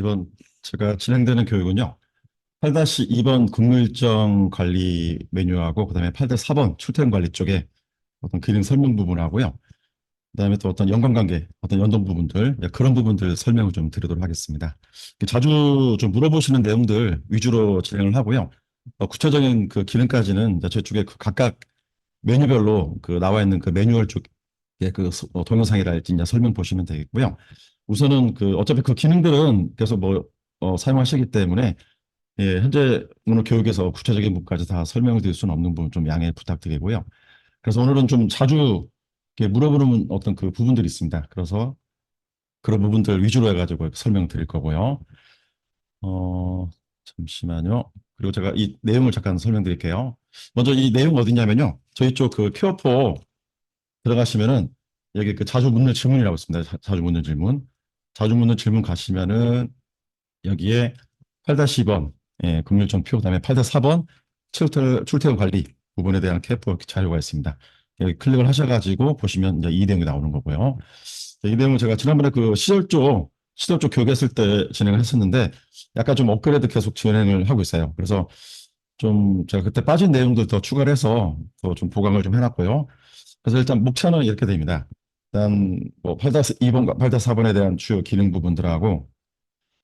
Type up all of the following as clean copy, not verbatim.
이번 제가 진행되는 교육은요. 8-2번 근무일정 관리 메뉴하고 그다음에 8-4번 출퇴근 관리 쪽에 어떤 기능 설명 부분하고요. 그다음에 또 어떤 연관관계, 어떤 연동 부분들, 그런 부분들 설명을 좀 드리도록 하겠습니다. 자주 좀 물어보시는 내용들 위주로 진행을 하고요. 구체적인 그 기능까지는 이제 저희 쪽에 그 각각 메뉴별로 그 나와 있는 그 매뉴얼 쪽에 그 동영상이랄지 이제 설명 보시면 되겠고요. 우선은 그 어차피 그 기능들은 계속 뭐 사용하시기 때문에 현재 오늘 교육에서 구체적인 부분까지 다 설명을 드릴 수는 없는 부분 좀 양해 부탁드리고요. 그래서 오늘은 좀 자주 이렇게 물어보는 어떤 그 부분들이 있습니다. 그래서 그런 부분들 위주로 해가지고 설명 드릴 거고요. 잠시만요. 그리고 제가 이 내용을 잠깐 설명드릴게요. 먼저 이 내용 어디냐면요. 저희 쪽 그 큐어포 들어가시면은 여기 그 자주 묻는 질문이라고 있습니다. 자주 묻는 질문. 자주 묻는 질문 가시면은 여기에 8-2번 금융정표 그다음에 8-4번 출퇴근 관리 부분에 대한 캐프 자료가 있습니다. 여기 클릭을 하셔가지고 보시면 이제 이 내용이 나오는 거고요. 이 내용은 제가 지난번에 그 시설 쪽 교육했을 때 진행을 했었는데 약간 좀 업그레이드 계속 진행을 하고 있어요. 그래서 좀 제가 그때 빠진 내용들 더 추가를 해서 더 좀 보강을 좀 해놨고요. 그래서 일단 목차는 이렇게 됩니다. 일단 뭐 8-2번과 8-4번에 대한 주요 기능 부분들하고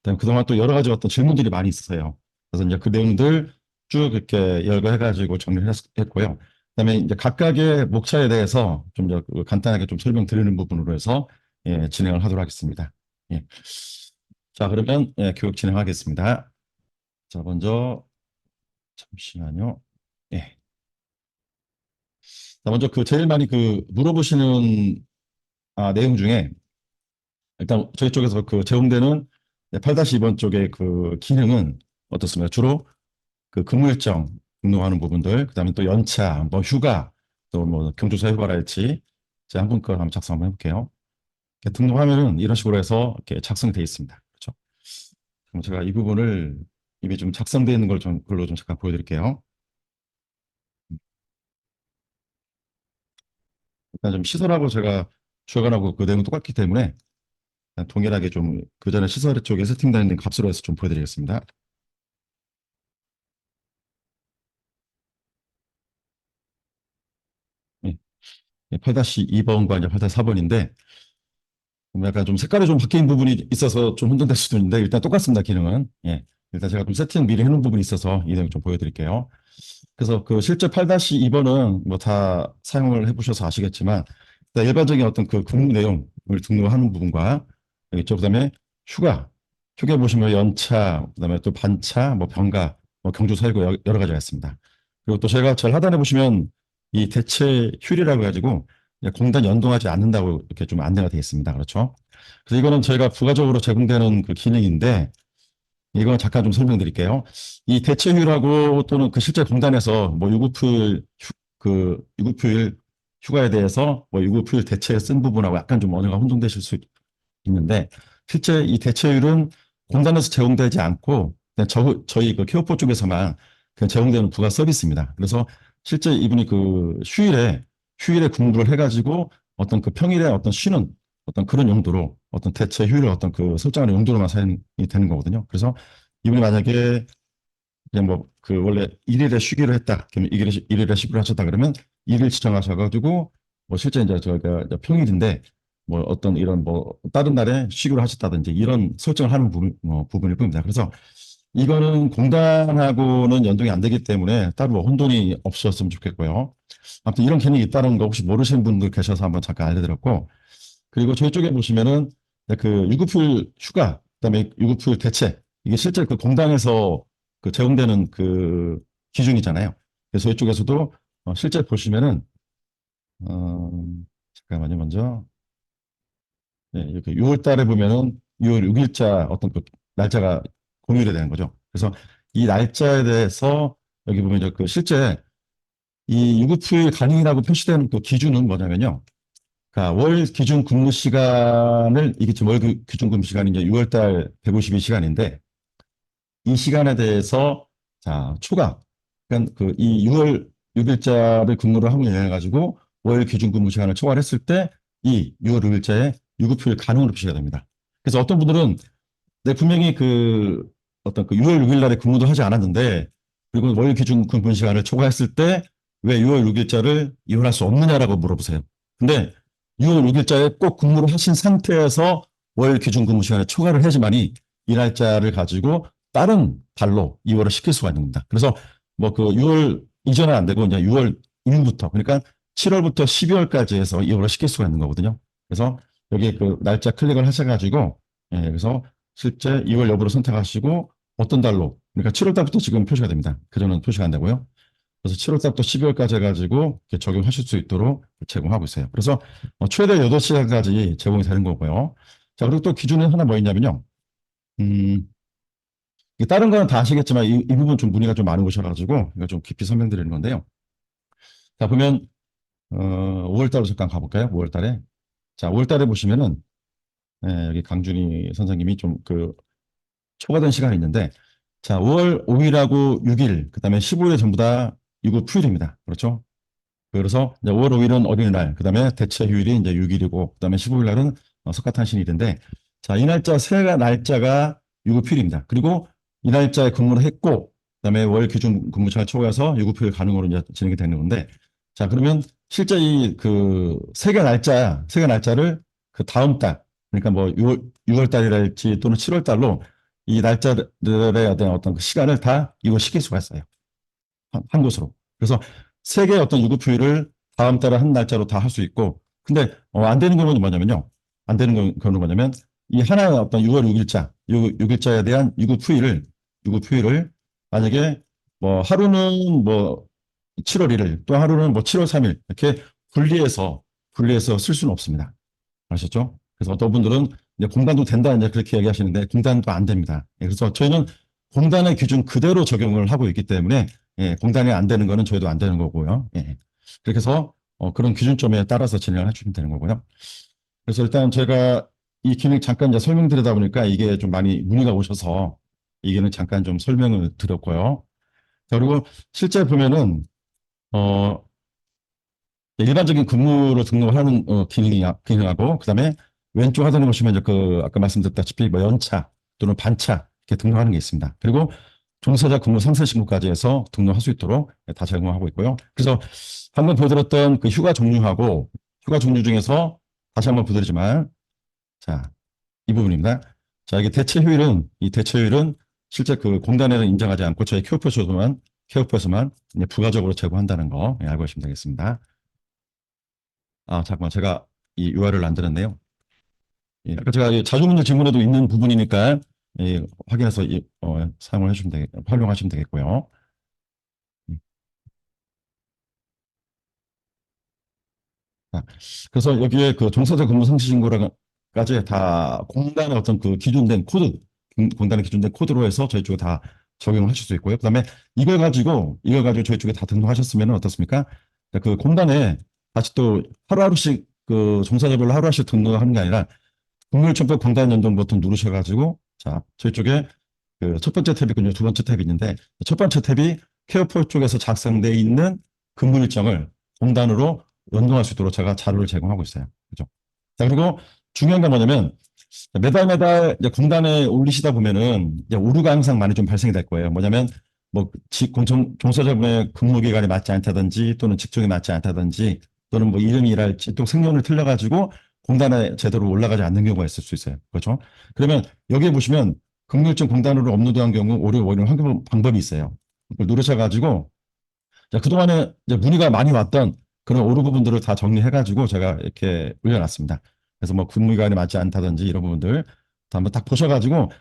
그다음에 그동안 또 여러 가지 어떤 질문들이 많이 있었어요. 그래서 이제 그 내용들 쭉 이렇게 열거해가지고 정리를 했고요. 그다음에 이제 각각의 목차에 대해서 좀 간단하게 좀 설명드리는 부분으로 해서 진행을 하도록 하겠습니다. 예. 자, 그러면 교육 진행하겠습니다. 자, 먼저 잠시만요. 예. 자, 먼저 그 제일 많이 그 물어보시는 내용 중에 일단 저희 쪽에서 그 제공되는 8-2번 쪽의 그 기능은 어떻습니까? 주로 그 근무일정 등록하는 부분들, 그다음에 또 연차, 뭐 휴가, 또 뭐 경조사 휴가랄지 제가 한 분 거 한번 작성 한번 해볼게요. 이렇게 등록하면은 이런 식으로 해서 이렇게 작성되어 있습니다. 그렇죠? 그럼 제가 이 부분을 이미 좀 작성되어 있는 걸 좀 글로 좀 잠깐 보여드릴게요. 일단 좀 시설하고 제가 주어관하고 그 내용 똑같기 때문에 동일하게 좀 그 전에 시설 쪽에 세팅되어 있는 값으로 해서 좀 보여드리겠습니다. 예, 8-2번과 이제 8-4번인데 약간 좀 색깔이 좀 바뀐 부분이 있어서 좀 혼돈될 수도 있는데 일단 똑같습니다, 기능은. 예. 일단 제가 좀 세팅 미리 해놓은 부분이 있어서 이 내용 좀 보여드릴게요. 그래서 그 실제 8-2번은 뭐 다 사용을 해보셔서 아시겠지만 일단 일반적인 어떤 그 근무 내용을 등록하는 부분과 있죠. 그다음에 휴가 보시면 연차, 그다음에 또 반차, 뭐 병가, 뭐 경조 사유고 여러 가지가 있습니다. 그리고 또 제가 잘 하단에 보시면 이 대체 휴일이라고 해가지고 공단 연동하지 않는다고 이렇게 좀 안내가 되어 있습니다. 그렇죠? 그래서 이거는 저희가 부가적으로 제공되는 그 기능인데 이건 잠깐 좀 설명드릴게요. 이 대체휴일하고 또는 그 실제 공단에서 뭐 유급휴일 휴가에 대해서 뭐 유급휴일 대체에 쓴 부분하고 약간 좀 언어가 혼동되실 수 있는데 실제 이 대체휴일은 공단에서 제공되지 않고 그냥 저희 그 케어포 쪽에서만 그냥 제공되는 부가 서비스입니다. 그래서 실제 이분이 그 휴일에 근무를 해가지고 어떤 그 평일에 어떤 쉬는 어떤 그런 용도로 어떤 대체 휴일을 어떤 그 설정하는 용도로만 사용이 되는 거거든요. 그래서 이분이 만약에 그냥 뭐 그 원래 일일에 쉬기로 했다. 그러면 일일에 쉬기로 하셨다 그러면 일일 지정하셔가지고 뭐 실제 이제 저희가 이제 평일인데 뭐 어떤 이런 뭐 다른 날에 쉬기로 하셨다든지 이런 설정을 하는 부분일 뿐입니다. 그래서 이거는 공단하고는 연동이 안 되기 때문에 따로 뭐 혼돈이 없으셨으면 좋겠고요. 아무튼 이런 개념이 있다는 거 혹시 모르시는 분들 계셔서 한번 잠깐 알려드렸고 그리고 저희 쪽에 보시면은 그 유급휴일 휴가, 그다음에 유급휴일 대체 이게 실제 그 공단에서 그 제공되는 그 기준이잖아요. 그래서 저희 쪽에서도 실제 보시면은 어, 잠깐만요, 먼저 이렇게 6월 달에 보면은 6월 6일자 어떤 그 날짜가 공휴일이 되는 거죠. 그래서 이 날짜에 대해서 여기 보면 이제 그 실제 이 유급휴일 가능이라고 표시되는 그 기준은 뭐냐면요. 그러니까 월 기준 근무 시간을 이게 지금 월 기준 근무 시간이 이제 6월달 152시간인데 이 시간에 대해서 자 초과 그러니까 그 이 6월 6일자를 근무를 하고 인해 가지고 월 기준 근무 시간을 초과했을 때 이 6월 6일자에 유급휴일 가능으로 표시가 됩니다. 그래서 어떤 분들은 네, 분명히 그 어떤 그 6월 6일 날에 근무도 하지 않았는데, 그리고 월 기준 근무 시간을 초과했을 때 왜 6월 6일자를 이혼할 수 없느냐라고 물어보세요. 근데 6월 6일자에 꼭 근무를 하신 상태에서 월 기준 근무 시간을 초과를 해야지만이 이 날짜를 가지고 다른 달로 이월을 시킬 수가 있는 겁니다. 그래서 뭐 그 6월 이전은 안 되고 이제 6월 1일부터 그러니까 7월부터 12월까지 해서 이월을 시킬 수가 있는 거거든요. 그래서 여기 그 날짜 클릭을 하셔가지고 그래서 실제 2월 여부를 선택하시고 어떤 달로 그러니까 7월 달부터 지금 표시가 됩니다. 그전은 표시가 안 되고요. 그래서 7월 달부터 12월까지 해가지고 적용하실 수 있도록 제공하고 있어요. 그래서 최대 8시간까지 제공이 되는 거고요. 자, 그리고 또 기준은 하나 뭐 있냐면요. 음, 다른 거는 다 아시겠지만 이 부분 좀 문의가 좀 많은 곳이라가지고 이거 좀 깊이 설명드리는 건데요. 자, 보면 5월 달로 잠깐 가볼까요? 5월 달에. 자, 5월 달에 보시면은 여기 강준희 선생님이 좀 그 초과된 시간이 있는데 자, 5월 5일하고 6일, 그다음에 15일에 전부 다 유급 휴일입니다. 그렇죠? 그래서 이제 5월 5일은 어린이날, 그다음에 대체 휴일이 이제 6일이고, 그다음에 15일 날은 석가탄신일인데, 자, 이 날짜 세 날짜가 유급휴일입니다. 그리고 이 날짜에 근무를 했고, 그다음에 월 기준 근무차를 초과해서 유급휴일 가능으로 이제 진행이 되는 건데, 자, 그러면 실제 이 그 세 개 날짜를 그 다음 달, 그러니까 뭐 6월 달이랄지 또는 7월 달로 이 날짜들의 어떤 그 시간을 다 이용시킬 수가 있어요. 한 곳으로. 그래서 세 개의 어떤 유급휴일을 다음 달에 한 날짜로 다 할 수 있고, 근데 안 되는 경우는 뭐냐면요. 안 되는 경우는 뭐냐면 이 하나의 어떤 6월 6일자, 6일자에 대한 유급휴일을 만약에 뭐 하루는 뭐 7월 1일, 또 하루는 뭐 7월 3일 이렇게 분리해서 쓸 수는 없습니다. 아셨죠? 그래서 어떤 분들은 이제 공단도 된다 이제 그렇게 얘기하시는데 공단도 안 됩니다. 그래서 저희는 공단의 기준 그대로 적용을 하고 있기 때문에 공단이 안 되는 거는 저희도 안 되는 거고요. 그렇게 해서 그런 기준점에 따라서 진행을 해주시면 되는 거고요. 그래서 일단 제가 이 기능 잠깐 이제 설명드리다 보니까 이게 좀 많이 문의가 오셔서 이게는 잠깐 좀 설명을 드렸고요. 자, 그리고 실제 보면은 어, 일반적인 근무로 등록하는 기능하고 그다음에 왼쪽 하단에 보시면 이제 그 아까 말씀드렸다시피 뭐 연차 또는 반차 이렇게 등록하는 게 있습니다. 그리고 종사자 근무 상세 신고까지 해서 등록할 수 있도록 다 제공하고 있고요. 그래서 방금 보여드렸던 그 휴가 종류 중에서 다시 한번 보여드리지만 자, 이 부분입니다. 자, 이게 이 대체휴일은 실제 그 공단에는 인정하지 않고 저희 케어표에서만 부가적으로 제공한다는 거 알고 계시면 되겠습니다. 아, 잠깐만. 제가 이 URL을 안 들었네요. 아까 제가 이 자주문제 질문에도 있는 부분이니까 확인해서 사용을 활용하시면 되겠고요. 음. 자, 그래서 여기에 그 종사자 근무 상시 신고까지 다 공단의 어떤 그 기준된 공단의 기준된 코드로 해서 저희 쪽에 다 적용을 하실 수 있고요. 그다음에 이걸 가지고 저희 쪽에 다 등록하셨으면 어떻습니까? 그 공단에 다시 또 하루하루씩 그 종사자별로 하루하루씩 등록하는 게 아니라 국물청법 공단 연동 버튼 누르셔가지고 자 저희 쪽에 그 첫 번째 탭이 있군요. 두 번째 탭이 있는데 첫 번째 탭이 케어폴 쪽에서 작성되어 있는 근무 일정을 공단으로 연동할 수 있도록 제가 자료를 제공하고 있어요. 그죠? 자 그리고 중요한 건 뭐냐면 매달 이제 공단에 올리시다 보면은 이제 오류가 항상 많이 좀 발생이 될 거예요. 뭐냐면 뭐 종사자분의 근무 기간이 맞지 않다든지 또는 직종이 맞지 않다든지 또는 뭐 이름이랄지 또 생년을 틀려가지고 공단에 제대로 올라가지 않는 경우가 있을 수 있어요. 그렇죠? 그러면 여기에 보시면 근무일정 공단으로 업로드한 경우 오류 원인 확인 방법이 있어요. 그걸 누르셔가지고 자, 그동안에 이제 문의가 많이 왔던 그런 오류 부분들을 다 정리해가지고 제가 이렇게 올려놨습니다. 그래서 뭐 근무기간이 맞지 않다든지 이런 부분들 다 한번 딱 보셔가지고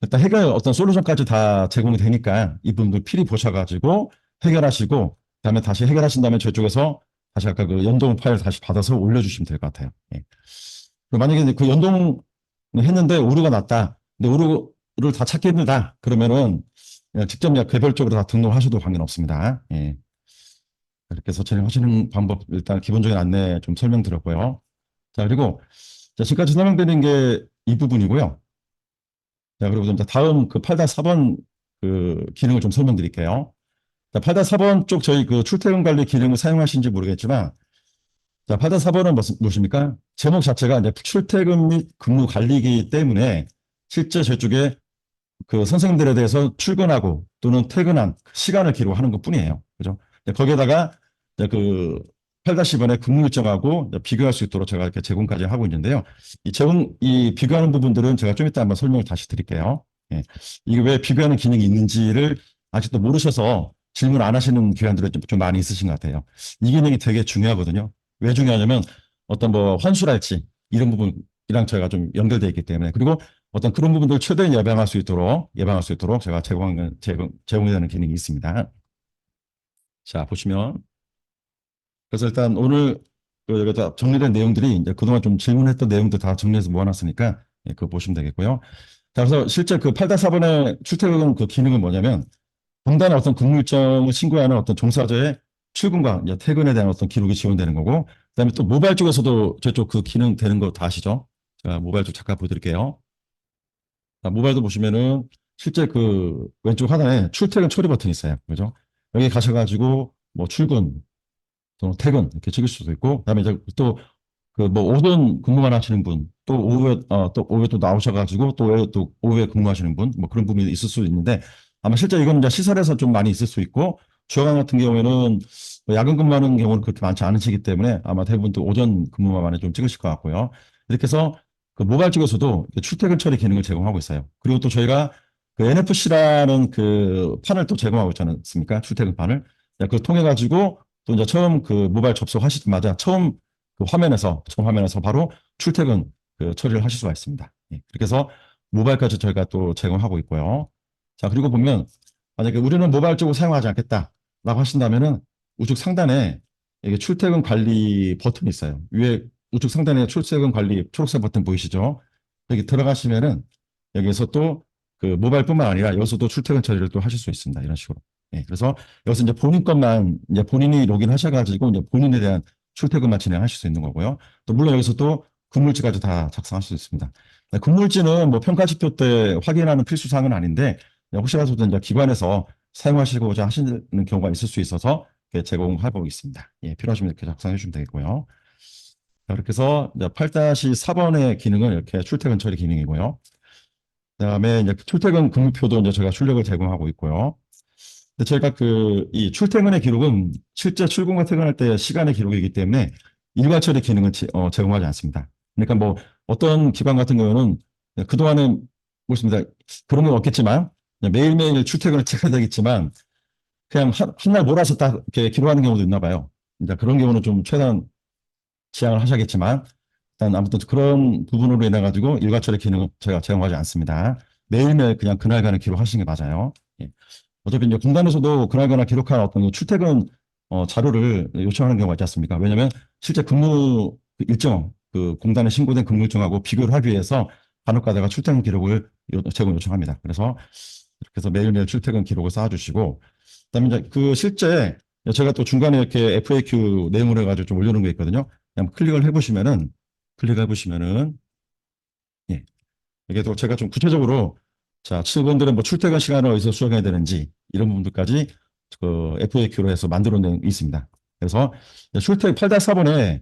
일단 해결 어떤 솔루션까지 다 제공이 되니까 이 부분들 필히 보셔가지고 해결하시고 그다음에 다시 해결하신 다음에 저쪽에서 다시 아까 그 연동 파일 다시 받아서 올려주시면 될 것 같아요. 만약에 그 연동 했는데 오류가 났다. 근데 오류를 다 찾기 힘들다. 그러면은 그냥 직접 개별적으로 다 등록하셔도 관계는 없습니다. 이렇게 해서 진행하시는 방법 일단 기본적인 안내 좀 설명드렸고요. 자, 그리고 자, 지금까지 설명드린 게 이 부분이고요. 자, 그리고 좀 다음 그 8-4번 그 기능을 좀 설명드릴게요. 자, 8-4번 쪽 저희 그 출퇴근 관리 기능을 사용하시는지 모르겠지만 자, 8-4번은 무엇입니까? 제목 자체가 이제 출퇴근 및 근무 관리이기 때문에 실제 저쪽에 그 선생님들에 대해서 출근하고 또는 퇴근한 시간을 기록하는 것뿐이에요. 그죠? 거기에다가 이제 그 8-1번의 근무 일정하고 비교할 수 있도록 제가 이렇게 제공까지 하고 있는데요. 이 비교하는 부분들은 제가 좀 이따 한번 설명을 다시 드릴게요. 예. 이게 왜 비교하는 기능이 있는지를 아직도 모르셔서 질문 안 하시는 기관들이 좀 많이 있으신 것 같아요. 이 기능이 되게 중요하거든요. 왜 중요하냐면 어떤 뭐 환수랄지 이런 부분이랑 저희가 좀 연결되어 있기 때문에, 그리고 어떤 그런 부분들을 최대한 예방할 수 있도록 제가 제공이 되는 기능이 있습니다. 자, 보시면. 그래서 일단 오늘 여기다 정리된 내용들이 이제 그동안 좀 질문했던 내용들 다 정리해서 모아놨으니까 예, 그거 보시면 되겠고요. 자, 그래서 실제 그 8-4번의 출퇴근 그 기능은 뭐냐면 공단의 어떤 근무 일정을 신고하는 어떤 종사자의 출근과 이제 퇴근에 대한 어떤 기록이 지원되는 거고, 그다음에 또 모바일 쪽에서도 저쪽 그 기능 되는 거 다 아시죠? 자, 모바일 쪽 잠깐 보여드릴게요. 자, 모바일도 보시면은 실제 그 왼쪽 하단에 출퇴근 처리 버튼이 있어요. 그죠? 여기 가셔가지고 뭐 출근, 또 퇴근 이렇게 찍을 수도 있고, 그다음에 이제 또 그 뭐 오전 근무만 하시는 분, 또 오후에 또 나오셔가지고 또 오후에 근무하시는 분, 뭐 그런 부분이 있을 수 있는데, 아마 실제 이건 이제 시설에서 좀 많이 있을 수 있고, 주간 같은 경우에는 뭐 야근 근무하는 경우는 그렇게 많지 않으시기 때문에 아마 대부분 또 오전 근무만 많이 좀 찍으실 것 같고요. 이렇게 해서 그 모바일 쪽에서도 출퇴근 처리 기능을 제공하고 있어요. 그리고 또 저희가 그 NFC라는 그 판을 또 제공하고 있지 않습니까? 출퇴근판을. 그걸 통해 가지고 또 이제 처음 그 모바일 접속하시자마자 처음 화면에서 바로 출퇴근 그 처리를 하실 수가 있습니다. 예, 그렇게 해서 모바일까지 저희가 또 제공하고 있고요. 자, 그리고 보면 만약에 우리는 모바일 쪽을 사용하지 않겠다라고 하신다면은 우측 상단에 이게 출퇴근 관리 버튼이 있어요. 위에 우측 상단에 출퇴근 관리 초록색 버튼 보이시죠? 여기 들어가시면은 여기서 또 그 모바일뿐만 아니라 여기서도 출퇴근 처리를 또 하실 수 있습니다. 이런 식으로. 예, 그래서 여기서 이제 본인 것만 이제 본인이 로그인 하셔가지고 이제 본인에 대한 출퇴근만 진행하실 수 있는 거고요. 또 물론 여기서 또 근무일지까지 다 작성할 수 있습니다. 네, 근무일지는 뭐 평가지표 때 확인하는 필수 사항은 아닌데 혹시라도 이제 기관에서 사용하시고자 하시는 경우가 있을 수 있어서 제공하고 있습니다. 예, 필요하시면 이렇게 작성해 주시면 되겠고요. 자, 그렇게 해서 8-4번의 기능은 이렇게 출퇴근 처리 기능이고요. 그다음에 이제 출퇴근 근무표도 이제 저희가 출력을 제공하고 있고요. 근데 저희가 이 출퇴근의 기록은 실제 출근과 퇴근할 때 시간의 기록이기 때문에 일괄 처리 기능을 제공하지 않습니다. 그러니까 뭐 어떤 기관 같은 경우는 그동안은 뭐습니다. 그런 건 없겠지만 매일매일 출퇴근을 체크해야 되겠지만 그냥 한날 몰아서 딱 이렇게 기록하는 경우도 있나 봐요. 그러니까 그런 경우는 좀 최대한 지양을 하셔야겠지만 일단 아무튼 그런 부분으로 인해 가지고 일괄 처리 기능은 저희가 제공하지 않습니다. 매일매일 그냥 그날그날 기록하시는 게 맞아요. 예. 어차피 이제 공단에서도 그날그날 기록한 어떤 출퇴근 자료를 요청하는 경우가 있지 않습니까? 왜냐하면 실제 근무 일정, 그 공단에 신고된 근무 일정하고 비교를 하기 위해서 간혹가다가 출퇴근 기록을 제공 요청합니다. 그래서 이렇게 해서 매일매일 출퇴근 기록을 쌓아주시고, 그다음에 이제 그 실제 제가 또 중간에 이렇게 FAQ 내용을 해가지고 좀 올려놓은 게 있거든요. 그냥 클릭해보시면은 예, 이게 또 제가 좀 구체적으로 자, 직원들은 뭐 출퇴근 시간을 어디서 수정해야 되는지 이런 부분들까지 그 FAQ로 해서 만들어 놓은 게 있습니다. 그래서 출퇴근 8-4번에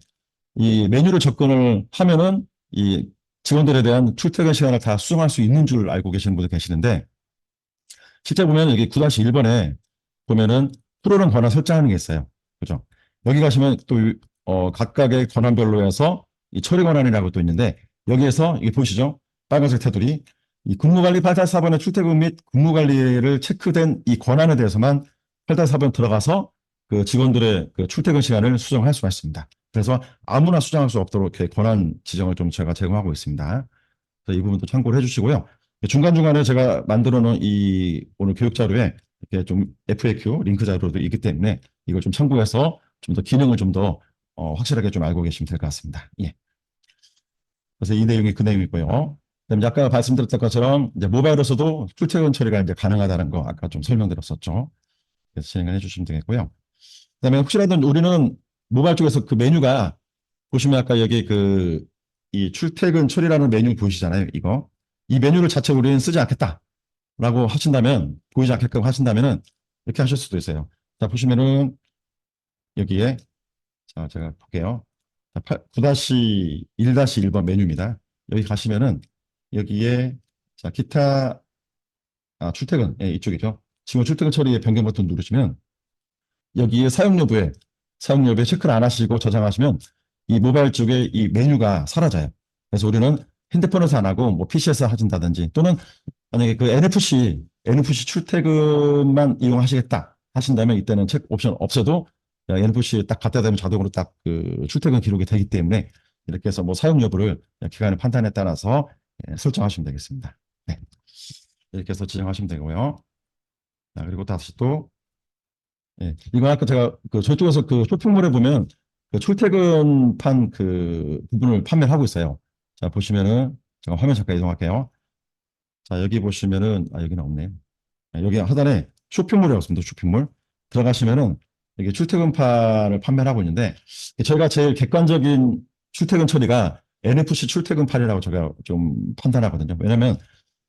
이 메뉴를 접근을 하면은 이 직원들에 대한 출퇴근 시간을 다 수정할 수 있는 줄 알고 계시는 분들 계시는데, 실제 보면 여기 9-1번에 보면은 프로그램 권한 설정하는 게 있어요. 그죠? 여기 가시면 또 각각의 권한별로 해서 이 처리 권한이라고 또 있는데, 여기에서 이게 보시죠? 빨간색 테두리. 이 근무관리 8-4번의 출퇴근 및 근무관리를 체크된 이 권한에 대해서만 8-4번 들어가서 그 직원들의 그 출퇴근 시간을 수정할 수가 있습니다. 그래서 아무나 수정할 수 없도록 이렇게 권한 지정을 좀 제가 제공하고 있습니다. 그래서 이 부분도 참고를 해주시고요. 중간중간에 제가 만들어 놓은 이 오늘 교육 자료에 이렇게 좀 FAQ 링크 자료도 있기 때문에 이걸 좀 참고해서 좀 더 기능을 좀 더 확실하게 좀 알고 계시면 될 것 같습니다. 예. 그래서 이 내용이 그 내용이고요. 그다음에 아까 말씀드렸던 것처럼 이제 모바일에서도 출퇴근 처리가 이제 가능하다는 거 아까 좀 설명드렸었죠. 그래서 진행을 해주시면 되겠고요. 그다음에 혹시라도 우리는 모바일 쪽에서 그 메뉴가 보시면 아까 여기 이 출퇴근 처리라는 메뉴 보이시잖아요. 이거. 이 메뉴를 자체 우리는 쓰지 않겠다라고 하신다면, 보이지 않게끔 하신다면은 이렇게 하실 수도 있어요. 자, 보시면은 여기에, 자, 제가 볼게요. 9-1-1번 메뉴입니다. 여기 가시면은 여기에 자, 기타, 출퇴근, 예, 이쪽이죠. 지금 출퇴근 처리의 변경 버튼 누르시면 여기에 사용 여부에 체크를 안 하시고 저장하시면 이 모바일 쪽에 이 메뉴가 사라져요. 그래서 우리는 핸드폰에서 안 하고 뭐 PC에서 하신다든지 또는 만약에 그 NFC 출퇴근만 이용하시겠다 하신다면 이때는 체크 옵션 없어도 NFC 딱 갖다 대면 자동으로 딱 그 출퇴근 기록이 되기 때문에 이렇게 해서 뭐 사용 여부를 기간의 판단에 따라서 설정하시면 되겠습니다. 네. 이렇게 해서 지정하시면 되고요. 자, 그리고 다시 또 이거 아까 제가 그 저쪽에서 그 쇼핑몰에 보면 그 출퇴근판 그 부분을 판매를 하고 있어요. 자, 보시면은 제가 화면 잠깐 이동할게요. 자, 여기 보시면은 여기는 없네요. 여기 하단에 쇼핑몰이라고 있습니다. 쇼핑몰 들어가시면은 여기 출퇴근판을 판매를 하고 있는데 저희가 제일 객관적인 출퇴근 처리가 NFC 출퇴근판이라고 제가 좀 판단하거든요. 왜냐면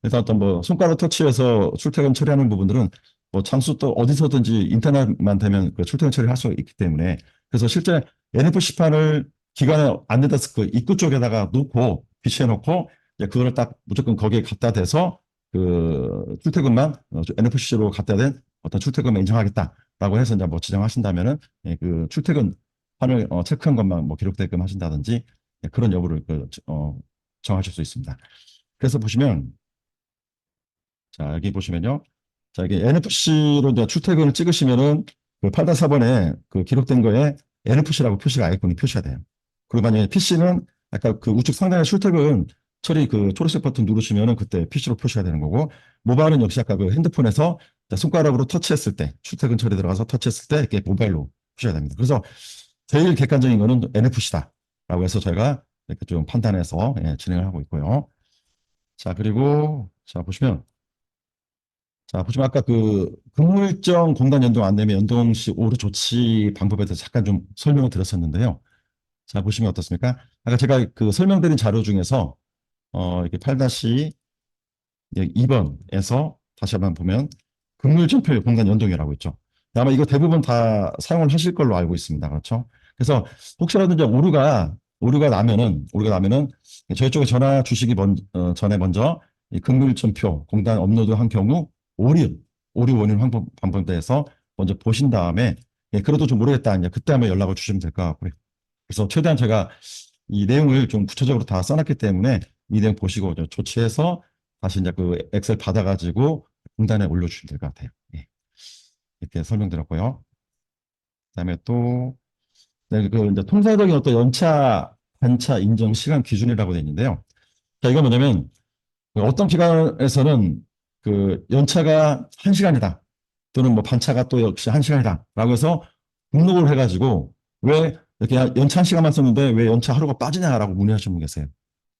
일단 어떤 뭐 손가락 터치해서 출퇴근 처리하는 부분들은 뭐 장수 또 어디서든지 인터넷만 되면 그 출퇴근 처리할 수 있기 때문에 그래서 실제 NFC판을 기관에 안내데스크 입구 쪽에다가 놓고 비치해 놓고 그거를 딱 무조건 거기에 갖다 대서 그 출퇴근만 NFC로 갖다 댄 어떤 출퇴근만 인정하겠다라고 해서 이제 뭐 지정하신다면은 그 출퇴근판을 체크한 것만 뭐 기록되게끔 하신다든지 그런 여부를 정하실 수 있습니다. 그래서 보시면 자, 여기 보시면요. 자, 이게 NFC로 이제 출퇴근을 찍으시면은 그 8-4번에 그 기록된 거에 NFC라고 표시가 아이콘이 표시가 돼요. 그리고 만약에 PC는 아까 그 우측 상단에 출퇴근 처리 그 초록색 버튼 누르시면은 그때 PC로 표시가 되는 거고 모바일은 역시 아까 그 핸드폰에서 손가락으로 터치했을 때 출퇴근 처리 들어가서 터치했을 때 이렇게 모바일로 표시가 됩니다. 그래서 제일 객관적인 거는 NFC다라고 해서 저희가 이렇게 좀 판단해서 진행을 하고 있고요. 자, 그리고 자, 보시면 자, 보시면 아까 그 근무 일정 공단 연동 안 되면 연동 시 오류 조치 방법에 대해서 잠깐 좀 설명을 드렸었는데요. 자, 보시면 어떻습니까? 아까 제가 그 설명드린 자료 중에서 이렇게 8-2번에서 다시 한번 보면 근무 일정표 공단 연동이라고 있죠. 아마 이거 대부분 다 사용을 하실 걸로 알고 있습니다. 그렇죠? 그래서 혹시라도 이제 오류가 나면은 저희 쪽에 전화 주시기 전에 먼저 이 근무 일정표 공단 업로드한 경우 오류, 오류 원인 방법에 대해서 먼저 보신 다음에 그래도 좀 모르겠다. 이제 그때 한번 연락을 주시면 될 것 같고요. 그래서 최대한 제가 이 내용을 좀 구체적으로 다 써놨기 때문에 이 내용 보시고 조치해서 다시 이제 그 엑셀 받아가지고 공단에 올려주시면 될 것 같아요. 이렇게 설명드렸고요. 그다음에 또 그 이제 통상적인 어떤 연차, 반차 인정 시간 기준이라고 되어 있는데요. 자, 이건 뭐냐면 어떤 기관에서는 그 연차가 1시간이다. 또는 뭐 반차가 또 역시 1시간이다. 라고 해서 등록을 해가지고 왜 이렇게 연차 1시간만 썼는데 왜 연차 하루가 빠지냐라고 문의하시는 분 계세요.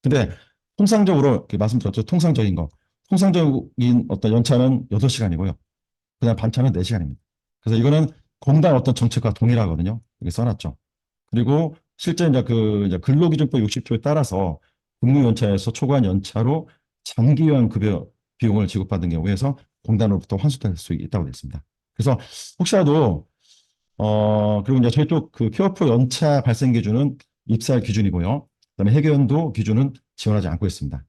근데 통상적으로 이렇게 말씀드렸죠. 통상적인 거. 통상적인 어떤 연차는 8시간이고요. 그냥 반차는 4시간입니다. 그래서 이거는 공단 어떤 정책과 동일하거든요. 여기 써놨죠. 그리고 실제 이제 근로기준법 60조에 따라서 근무연차에서 초과한 연차로 장기요한 급여 비용을 지급받은 경우에서 공단으로부터 환수될 수 있다고 되어 있습니다. 그래서 혹시라도 그리고 이제 저희 쪽 그 케어포 연차 발생 기준은 입사할 기준이고요. 그다음에 해결연도 기준은 지원하지 않고 있습니다.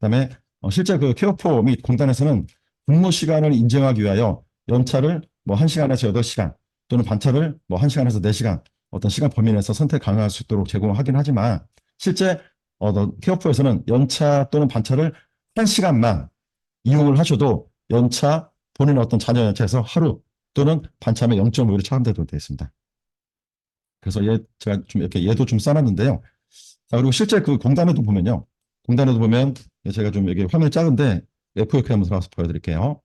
그다음에 실제 그 케어포 및 공단에서는 근무 시간을 인정하기 위하여 연차를 뭐 1시간에서 8시간 또는 반차를 뭐 1시간에서 4시간 어떤 시간 범위 내에서 선택 가능할 수 있도록 제공하긴 하지만 실제 케어포에서는 연차 또는 반차를 1시간만 이용을 하셔도 연차 본인의 어떤 자녀 연차에서 하루 또는 반차면 0.5를 차감되도록 되어 있습니다. 그래서 제가 좀 이렇게 얘도 좀 써놨는데요. 자, 그리고 실제 그 공단에도 보면 제가 좀 여기 화면이 작은데 F4 한번 들어가서 보여드릴게요.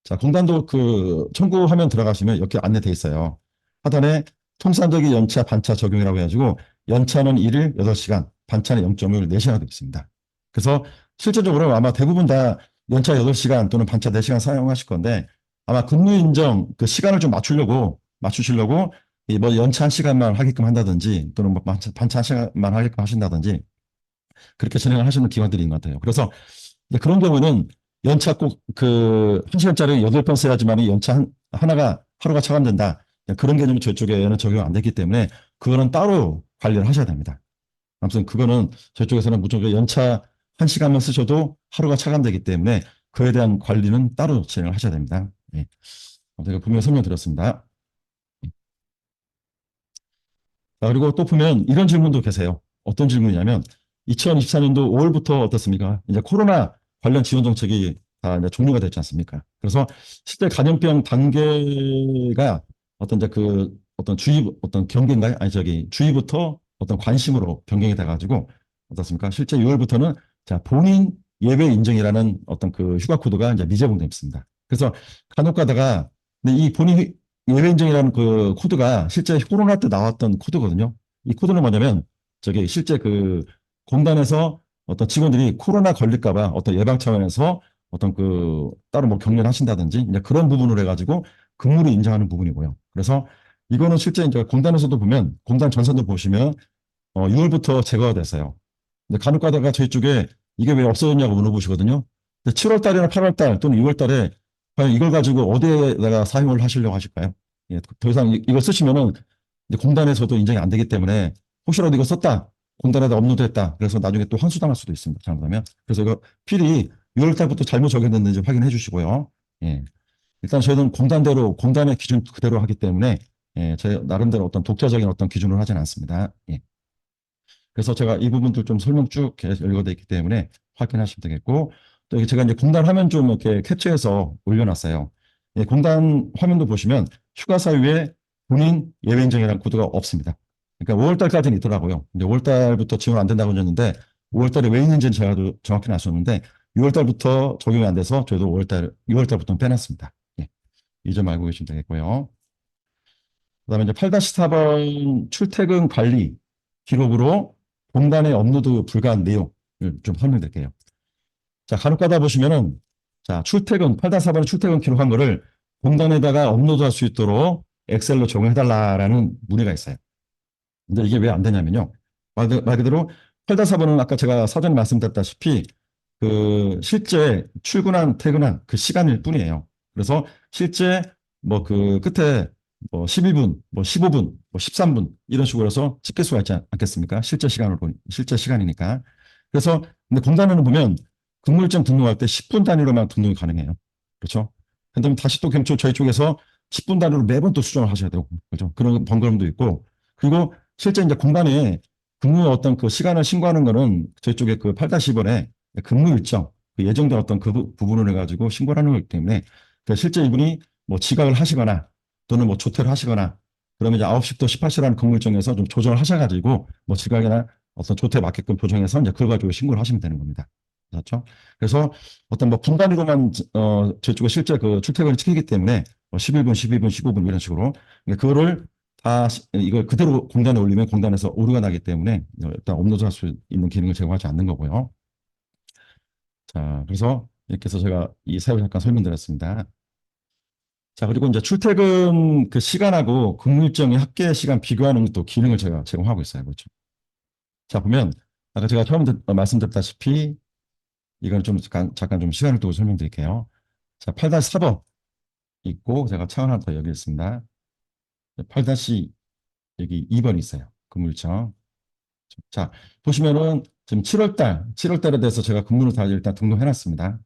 자, 공단도 그 청구 화면 들어가시면 이렇게 안내돼 있어요. 하단에 통상적인 연차 반차 적용이라고 해가지고 연차는 1일 8시간, 반차는 0.5일 4시간 되어 있습니다. 그래서 실제적으로 아마 대부분 다 연차 8시간 또는 반차 4시간 사용하실 건데 아마 근무 인정 그 시간을 좀 맞추시려고 이 뭐 연차 1시간만 하게끔 한다든지 또는 뭐 반차 1시간만 하게끔 하신다든지 그렇게 진행을 하시는 기관들이 있는 것 같아요. 그래서 그런 경우는 연차 꼭 그 1시간짜리 8번 써야지만 이 연차 하루가 차감된다. 그런 개념이 저희 쪽에는 적용 안 되기 때문에 그거는 따로 관리를 하셔야 됩니다. 아무튼 그거는 저희 쪽에서는 무조건 연차 1시간만 쓰셔도 하루가 차감되기 때문에 그에 대한 관리는 따로 진행을 하셔야 됩니다. 예. 제가 분명히 설명드렸습니다. 자, 그리고 또 보면 이런 질문도 계세요. 어떤 질문이냐면 2024년도 5월부터 어떻습니까? 이제 코로나 관련 지원 정책이 다 이제 종료가 됐지 않습니까? 그래서 실제 감염병 단계가 어떤 이제 그 어떤 주의 어떤 경계인가요? 아니 저기 주의부터 어떤 관심으로 변경이 돼가지고 어떻습니까? 실제 6월부터는 자 본인 예외 인정이라는 어떤 그 휴가 코드가 이제 미제공됩니다. 그래서 간혹 가다가 근데 이 본인 예외 인증이라는 그 코드가 실제 코로나 때 나왔던 코드거든요. 이 코드는 뭐냐면 저기 실제 그 공단에서 어떤 직원들이 코로나 걸릴까봐 어떤 예방 차원에서 어떤 그 따로 뭐 격리를 하신다든지 이제 그런 부분으로 해가지고 근무를 인정하는 부분이고요. 그래서 이거는 실제 이제 공단에서도 보면 공단 전선도 보시면 6월부터 제거가 됐어요. 근데 간혹 가다가 저희 쪽에 이게 왜 없어졌냐고 물어보시거든요. 근데 7월 달이나 8월 달 또는 6월 달에 과연 이걸 가지고 어디에다가 사용을 하시려고 하실까요? 예, 더 이상 이거 쓰시면은 이제 공단에서도 인정이 안 되기 때문에 혹시라도 이거 썼다. 공단에다 업로드했다. 그래서 나중에 또 환수당할 수도 있습니다. 잘못하면. 그래서 이거 필히 6월 달부터 잘못 적용됐는지 확인해 주시고요. 예. 일단 저희는 공단대로 공단의 기준 그대로 하기 때문에 예, 제 나름대로 어떤 독자적인 어떤 기준을 하지는 않습니다. 예. 그래서 제가 이 부분들 좀 설명 쭉 읽어드렸기 때문에 확인하시면 되겠고, 또 이게 제가 이제 공단 화면 좀 이렇게 캡처해서 올려놨어요. 예, 공단 화면도 보시면 휴가 사유에 본인 예외 인정이라는 코드가 없습니다. 그러니까 5월 달까지는 있더라고요. 이제 5월 달부터 지원 안 된다고 하셨는데 5월 달에 왜 있는지는 제가 정확히는 안 썼는데 6월 달부터 적용이 안 돼서 저희도 5월 달, 6월 달부터 빼놨습니다. 예, 이 점 알고 계시면 되겠고요. 그다음에 이제 8-4번 출퇴근 관리 기록으로 공단에 업로드 불가한 내용을 좀 설명드릴게요. 자, 간혹 가다 보시면은 자, 출퇴근 8-4번 출퇴근 기록한 거를 공단에다가 업로드할 수 있도록 엑셀로 적용해달라라는 문의가 있어요. 근데 이게 왜 안 되냐면요. 말 그대로 8-4번은 아까 제가 사전에 말씀드렸다시피 그 실제 출근한 퇴근한 그 시간일 뿐이에요. 그래서 실제 뭐 그 끝에 뭐 11분, 뭐 15분, 뭐 13분 이런 식으로 해서 찍힐 수가 있지 않겠습니까? 실제 시간으로 실제 시간이니까. 그래서 근데 공단에는 보면 근무일정 등록할 때 10분 단위로만 등록이 가능해요. 그렇죠? 근데 다시 또 gem초 저희 쪽에서 10분 단위로 매번 또 수정을 하셔야 되고 그렇죠? 그런 번거로움도 있고 그리고 실제 이제 공단에 근무 어떤 그 시간을 신고하는 거는 저희 쪽에 그 8-10원에 근무 일정, 그 예정된 어떤 그 부분을 해가지고 신고를 하는 거기 때문에 그 실제 이분이 뭐 지각을 하시거나 또는 뭐 조퇴를 하시거나 그러면 이제 9시부터 18시라는 근무 일정에서 좀 조정을 하셔가지고 뭐 지각이나 어떤 조퇴에 맞게끔 조정해서 이제 그걸 가지고 신고를 하시면 되는 겁니다. 그렇죠? 그래서 어떤 뭐 분단위로만 저희 쪽에 실제 그 출퇴근을 시키기 때문에 뭐 11분, 12분, 15분 이런 식으로 그거를 다 이걸 그대로 공단에 올리면 공단에서 오류가 나기 때문에 일단 업로드할 수 있는 기능을 제공하지 않는 거고요. 자, 그래서 이렇게 해서 제가 이 사업을 잠깐 설명드렸습니다. 자, 그리고 이제 출퇴근 그 시간하고 근무 일정의 합계 시간 비교하는 또 기능을 제가 제공하고 있어요. 그렇죠. 자, 보면 아까 제가 처음 말씀드렸다시피 이건 좀 잠깐 좀 시간을 두고 설명드릴게요. 자, 8-4번 있고 제가 창을 하나 더 여기 있습니다. 8- 여기 2번 있어요. 근무 일정. 자, 보시면은 지금 7월 달에 대해서 제가 근무를 다 일단 등록해 놨습니다.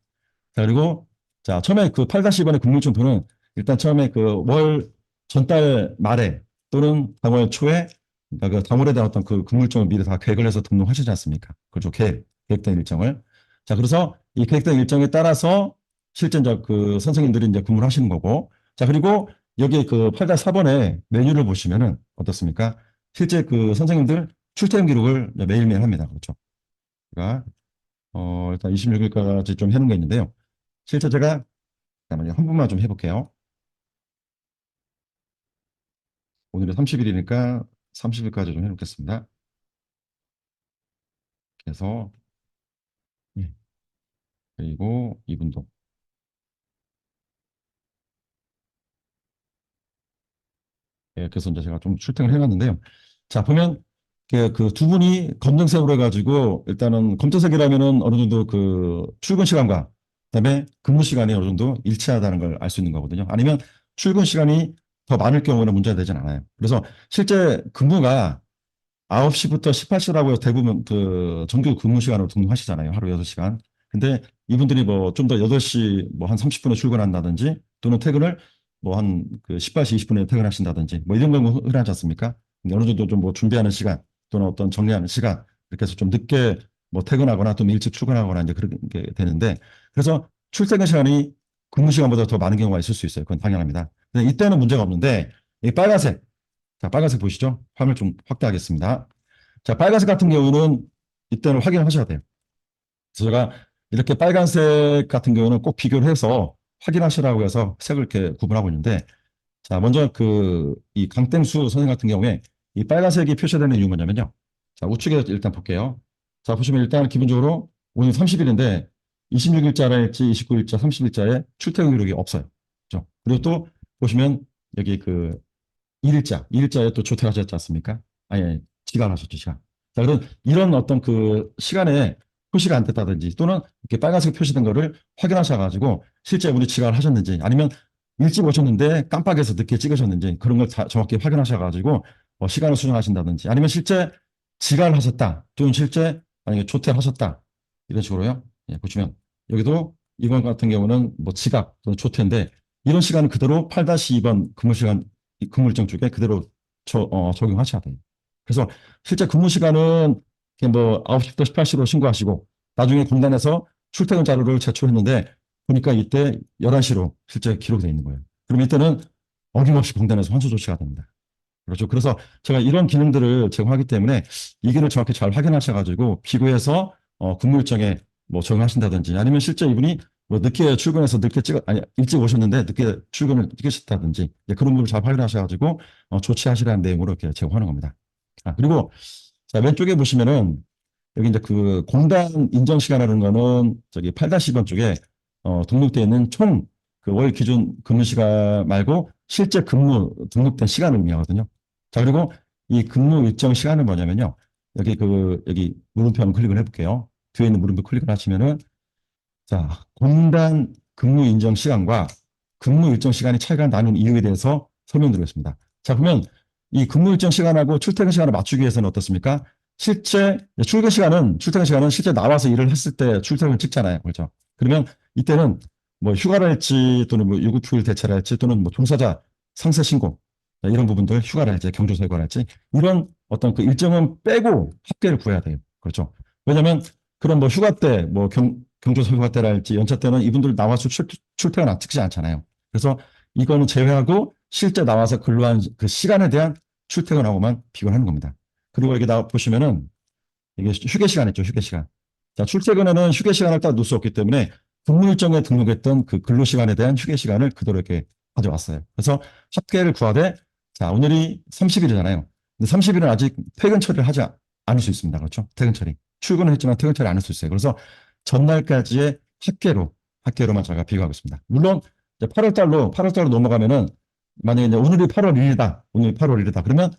자, 그리고 자, 처음에 그 8-2번의 근무일정표는 일단 처음에 그 월 전달 말에 또는 당월 초에 그러니까 그 당월에 대한 어떤 그 근무일정을 미리 다 계획을 해서 등록하시지 않습니까? 그죠? 계획된 일정을. 자, 그래서 이 계획된 일정에 따라서 실제 이제 그 선생님들이 이제 근무를 하시는 거고. 자, 그리고 여기 그 8-4번의 메뉴를 보시면은 어떻습니까? 실제 그 선생님들 출퇴근 기록을 매일매일 합니다. 그렇죠? 제가 일단 26일까지 좀 해놓은 게 있는데요. 실제 제가 잠깐만요. 한 분만 좀 해볼게요. 오늘은 30일이니까 30일까지 좀 해놓겠습니다. 그래서 예, 그리고 이분도 예, 그래서 이제 제가 좀 출퇴근을 해놨는데요. 자 보면 그 두 분이 검정색으로 해가지고 일단은 검정색이라면은 어느 정도 그 출근 시간과 그다음에 근무 시간이 어느 정도 일치하다는 걸 알 수 있는 거거든요. 아니면 출근 시간이 더 많을 경우에는 문제가 되진 않아요. 그래서 실제 근무가 9시부터 18시라고 해서 대부분 그 정규 근무 시간으로 등록하시잖아요. 하루 6시간. 근데 이분들이 뭐 좀 더 8시 뭐 한 30분에 출근한다든지 또는 퇴근을 뭐 한 그 18시 20분에 퇴근하신다든지 뭐 이런 경우 흔하지 않습니까? 근데 어느 정도 좀 뭐 준비하는 시간 또는 어떤 정리하는 시간 이렇게 해서 좀 늦게 뭐 퇴근하거나 좀 일찍 출근하거나 이제 그렇게 되는데 그래서 출퇴근 시간이 근무 시간보다 더 많은 경우가 있을 수 있어요. 그건 당연합니다. 근데 이때는 문제가 없는데 이 빨간색 자, 빨간색 보시죠? 화면 좀 확대하겠습니다. 자, 빨간색 같은 경우는 이때는 확인을 하셔야 돼요. 그래서 제가 이렇게 빨간색 같은 경우는 꼭 비교를 해서 확인하시라고 해서 색을 이렇게 구분하고 있는데, 자, 먼저 이 강땡수 선생 같은 경우에 이 빨간색이 표시되는 이유가 뭐냐면요. 자, 우측에 일단 볼게요. 자, 보시면 일단 기본적으로 오늘 30일인데 26일자랄지 29일자, 30일자에 출퇴근 기록이 없어요. 그죠? 그리고 또 보시면 여기 일일자에 또 조퇴하셨지 않습니까? 아니, 지각하셨죠, 시간. 자, 그런 이런 어떤 그 시간에 표시가 안 됐다든지 또는 이렇게 빨간색 표시된 거를 확인하셔가지고 실제 분이 지각을 하셨는지 아니면 일찍 오셨는데 깜빡해서 늦게 찍으셨는지 그런 걸 정확히 확인하셔가지고 시간을 수정하신다든지 아니면 실제 지각을 하셨다 또는 실제 만약에 조퇴하셨다 이런 식으로요. 예, 보시면 여기도 이번 같은 경우는 뭐 지각 또는 조퇴인데 이런 시간은 그대로 8-2번 근무 시간 근무 일정 쪽에 그대로 적용하셔야 돼요. 그래서 실제 근무 시간은 그냥 뭐 9시부터 18시로 신고하시고 나중에 공단에서 출퇴근 자료를 제출했는데 보니까 이때 11시로 실제 기록되어 있는 거예요. 그럼 이때는 어김없이 공단에서 환수 조치가 됩니다. 그렇죠. 그래서 제가 이런 기능들을 제공하기 때문에 이 기능을 정확히 잘 확인하셔가지고 비교해서 근무 일정에 뭐 적용하신다든지 아니면 실제 이분이 뭐 늦게 출근해서 아니 일찍 오셨는데 늦게 출근을 찍으셨다든지 그런 부분을 잘 확인하셔가지고 조치하시라는 내용으로 이렇게 제공하는 겁니다. 아, 그리고 자 왼쪽에 보시면은 여기 이제 그 공단 인정 시간이라는 거는 저기 8-2번 쪽에 등록되어 있는 총 그 월 기준 근무 시간 말고 실제 근무 등록된 시간을 의미하거든요. 자, 그리고 이 근무 일정 시간은 뭐냐면요. 여기 물음표 한번 클릭을 해볼게요. 뒤에 있는 물음표 클릭을 하시면은 자, 공단 근무 인정 시간과 근무 일정 시간이 차이가 나는 이유에 대해서 설명드리겠습니다. 자, 그러면 이 근무 일정 시간하고 출퇴근 시간을 맞추기 위해서는 어떻습니까? 실제 출퇴근 시간은 실제 나와서 일을 했을 때 출퇴근을 찍잖아요. 그렇죠? 그러면 이때는 뭐 휴가를 할지 또는 뭐 유급휴일 대체를 할지 또는 뭐 종사자 상세 신고 이런 부분들 휴가를 할지 경조사유가를 할지 이런 어떤 그 일정은 빼고 합계를 구해야 돼요. 그렇죠? 왜냐하면 그런 뭐 휴가 때, 뭐 경조사 휴가 때랄지 연차 때는 이분들 나와서 출퇴근 안 찍지 않잖아요. 그래서 이거는 제외하고 실제 나와서 근로한 그 시간에 대한 출퇴근하고만 비교하는 겁니다. 그리고 여기 나 보시면은 이게 휴게 시간 있죠, 휴게 시간. 자, 출퇴근에는 휴게 시간을 딱 놓을 수 없기 때문에 근무 일정에 등록했던 그 근로 시간에 대한 휴게 시간을 그대로 이렇게 가져왔어요. 그래서 합계를 구하되 자, 오늘이 30일이잖아요. 근데 30일은 아직 퇴근 처리를 하지 않을 수 있습니다. 그렇죠? 퇴근 처리. 출근을 했지만 퇴근 처리 안 할 수 있어요. 그래서 전날까지의 합계로만 제가 비교하고 있습니다. 물론 8월 달로 넘어가면은 만약에 이제 오늘이 8월 1일이다. 오늘이 8월 1일이다. 그러면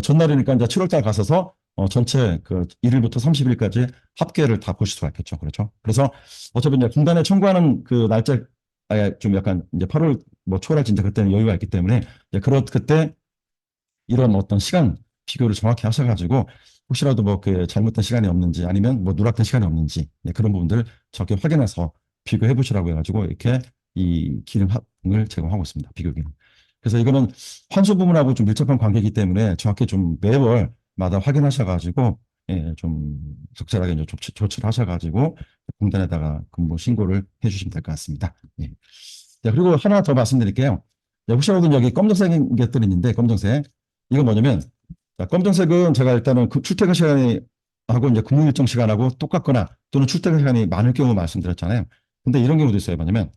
전날이니까 이제 7월 달 가셔서 전체 그 1일부터 30일까지 합계를 다 보실 수가 있겠죠. 그렇죠. 그래서 어차피 이제 공단에 청구하는 그 날짜 아예 좀 약간 이제 8월 뭐 초랄 진짜 그때는 여유가 있기 때문에 그때 이런 어떤 시간 비교를 정확히 하셔가지고 혹시라도 뭐 그 잘못된 시간이 없는지 아니면 뭐 누락된 시간이 없는지 그런 부분들 적게 확인해서 비교해 보시라고 해가지고 이렇게 이 기능을 제공하고 있습니다. 비교 기능. 그래서 이거는 환수 부분하고 좀 밀접한 관계이기 때문에 정확히 좀 매월마다 확인하셔가지고 좀 적절하게 이제 조치를 하셔가지고 공단에다가 근무 신고를 해주시면 될 것 같습니다. 예. 자, 그리고 하나 더 말씀드릴게요. 혹시라도 여기 검정색인 것들이 있는데 검정색 이건 뭐냐면 자, 검정색은 제가 일단은 그 출퇴근 시간이 하고 이제 근무 일정 시간하고 똑같거나 또는 출퇴근 시간이 많을 경우 말씀드렸잖아요. 근데 이런 경우도 있어요. 뭐냐면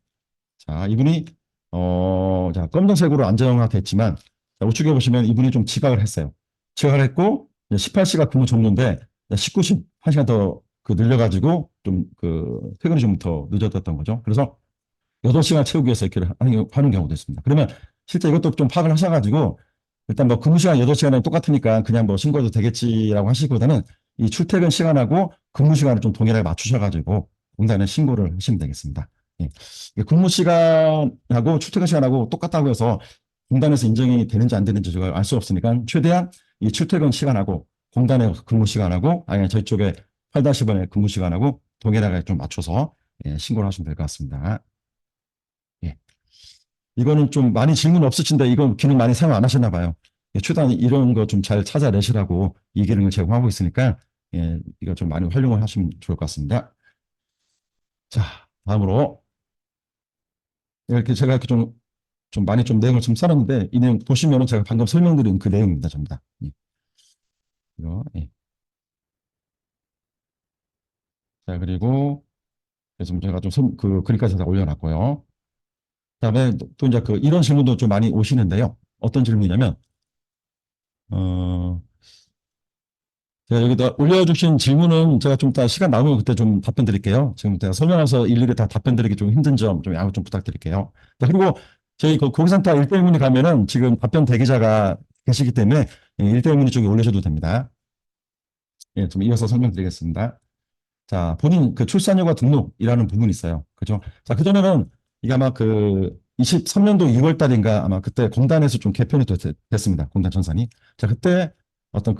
자, 이분이 자, 검정색으로 안정화 됐지만 자, 우측에 보시면 이분이 좀 지각을 했어요. 지각을 했고 18시가 근무 종료인데 19시 1시간 더 그 늘려가지고 좀 그 퇴근이 좀 더 늦어졌던 거죠. 그래서 8시간 채우기 위해서 이렇게 하는 경우도 있습니다. 그러면 실제 이것도 좀 파악을 하셔가지고 일단 뭐 근무 시간 8시간은 똑같으니까 그냥 뭐 신고해도 되겠지라고 하시기보다는 이 출퇴근 시간하고 근무 시간을 좀 동일하게 맞추셔가지고 공단에 신고를 하시면 되겠습니다. 예. 근무 시간하고 출퇴근 시간하고 똑같다고 해서 공단에서 인정이 되는지 안 되는지 제가 알 수 없으니까 최대한 이 출퇴근 시간하고 공단의 근무 시간하고, 아니, 저희 쪽에 8-1의 근무 시간하고 동일하게 좀 맞춰서 예, 신고를 하시면 될 것 같습니다. 예. 이거는 좀 많이 질문 없으신데 이건 기능 많이 사용 안 하셨나 봐요. 예, 최대한 이런 거 좀 잘 찾아내시라고 이 기능을 제공하고 있으니까 예, 이거 좀 많이 활용을 하시면 좋을 것 같습니다. 자, 다음으로 이렇게 제가 이렇게 좀 많이 좀 내용을 좀 써놨는데 이 내용 보시면은 제가 방금 설명드린 그 내용입니다, 전부 다. 예, 이거, 예. 자, 그리고 그래서 제가 좀 그 글까지 다 올려놨고요. 그다음에 또 이제 그 이런 질문도 좀 많이 오시는데요. 어떤 질문이냐면 어, 제가 여기다 올려주신 질문은 제가 좀 이따 시간 남으면 그때 좀 답변 드릴게요. 지금 제가 설명해서 일일이 다 답변 드리기 좀 힘든 점 좀 양해 좀 부탁드릴게요. 자, 그리고 저희 그 고객센터 1대1문의 가면은 지금 답변 대기자가 계시기 때문에 1대1문의 쪽에 올리셔도 됩니다. 예, 좀 이어서 설명드리겠습니다. 자, 본인 그 출산휴가 등록이라는 부분이 있어요. 그죠? 자, 그전에는 이게 아마 그 23년도 2월 달인가 아마 그때 공단에서 좀 개편이 됐습니다. 공단 전산이. 자, 그때 어떤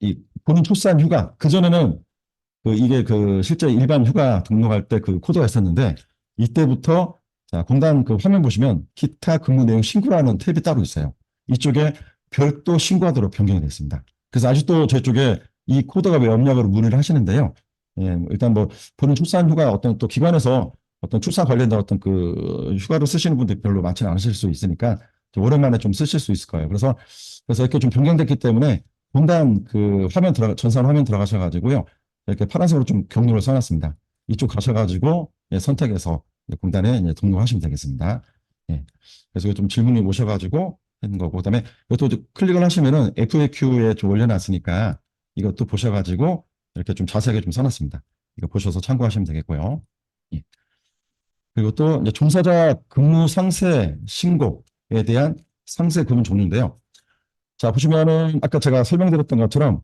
이 본인 출산 휴가, 그전에는 그 이게 그 실제 일반 휴가 등록할 때 그 코드가 있었는데 이때부터 자, 공단 그 화면 보시면 기타 근무 내용 신고라는 탭이 따로 있어요. 이쪽에 별도 신고하도록 변경이 됐습니다. 그래서 아직도 저희 쪽에 이 코드가 왜 없냐고 문의를 하시는데요. 예, 뭐 일단 뭐 본인 출산 휴가 어떤 또 기관에서 어떤 출산 관련된 어떤 그 휴가를 쓰시는 분들이 별로 많지는 않으실 수 있으니까 좀 오랜만에 좀 쓰실 수 있을 거예요. 그래서 이렇게 좀 변경됐기 때문에 공단 그 화면 전산 화면 들어가셔가지고요. 이렇게 파란색으로 좀 경로를 써놨습니다. 이쪽 가셔가지고 예, 선택해서 공단에 이제 등록하시면 되겠습니다. 예. 그래서 좀 질문이 오셔가지고 했는 거고, 그다음에 이것도 클릭을 하시면은 FAQ에 좀 올려놨으니까 이것도 보셔가지고 이렇게 좀 자세하게 좀 써놨습니다. 이거 보셔서 참고하시면 되겠고요. 예. 그리고 또 이제 종사자 근무 상세 신고에 대한 상세 근무 종류인데요. 자, 보시면은 아까 제가 설명드렸던 것처럼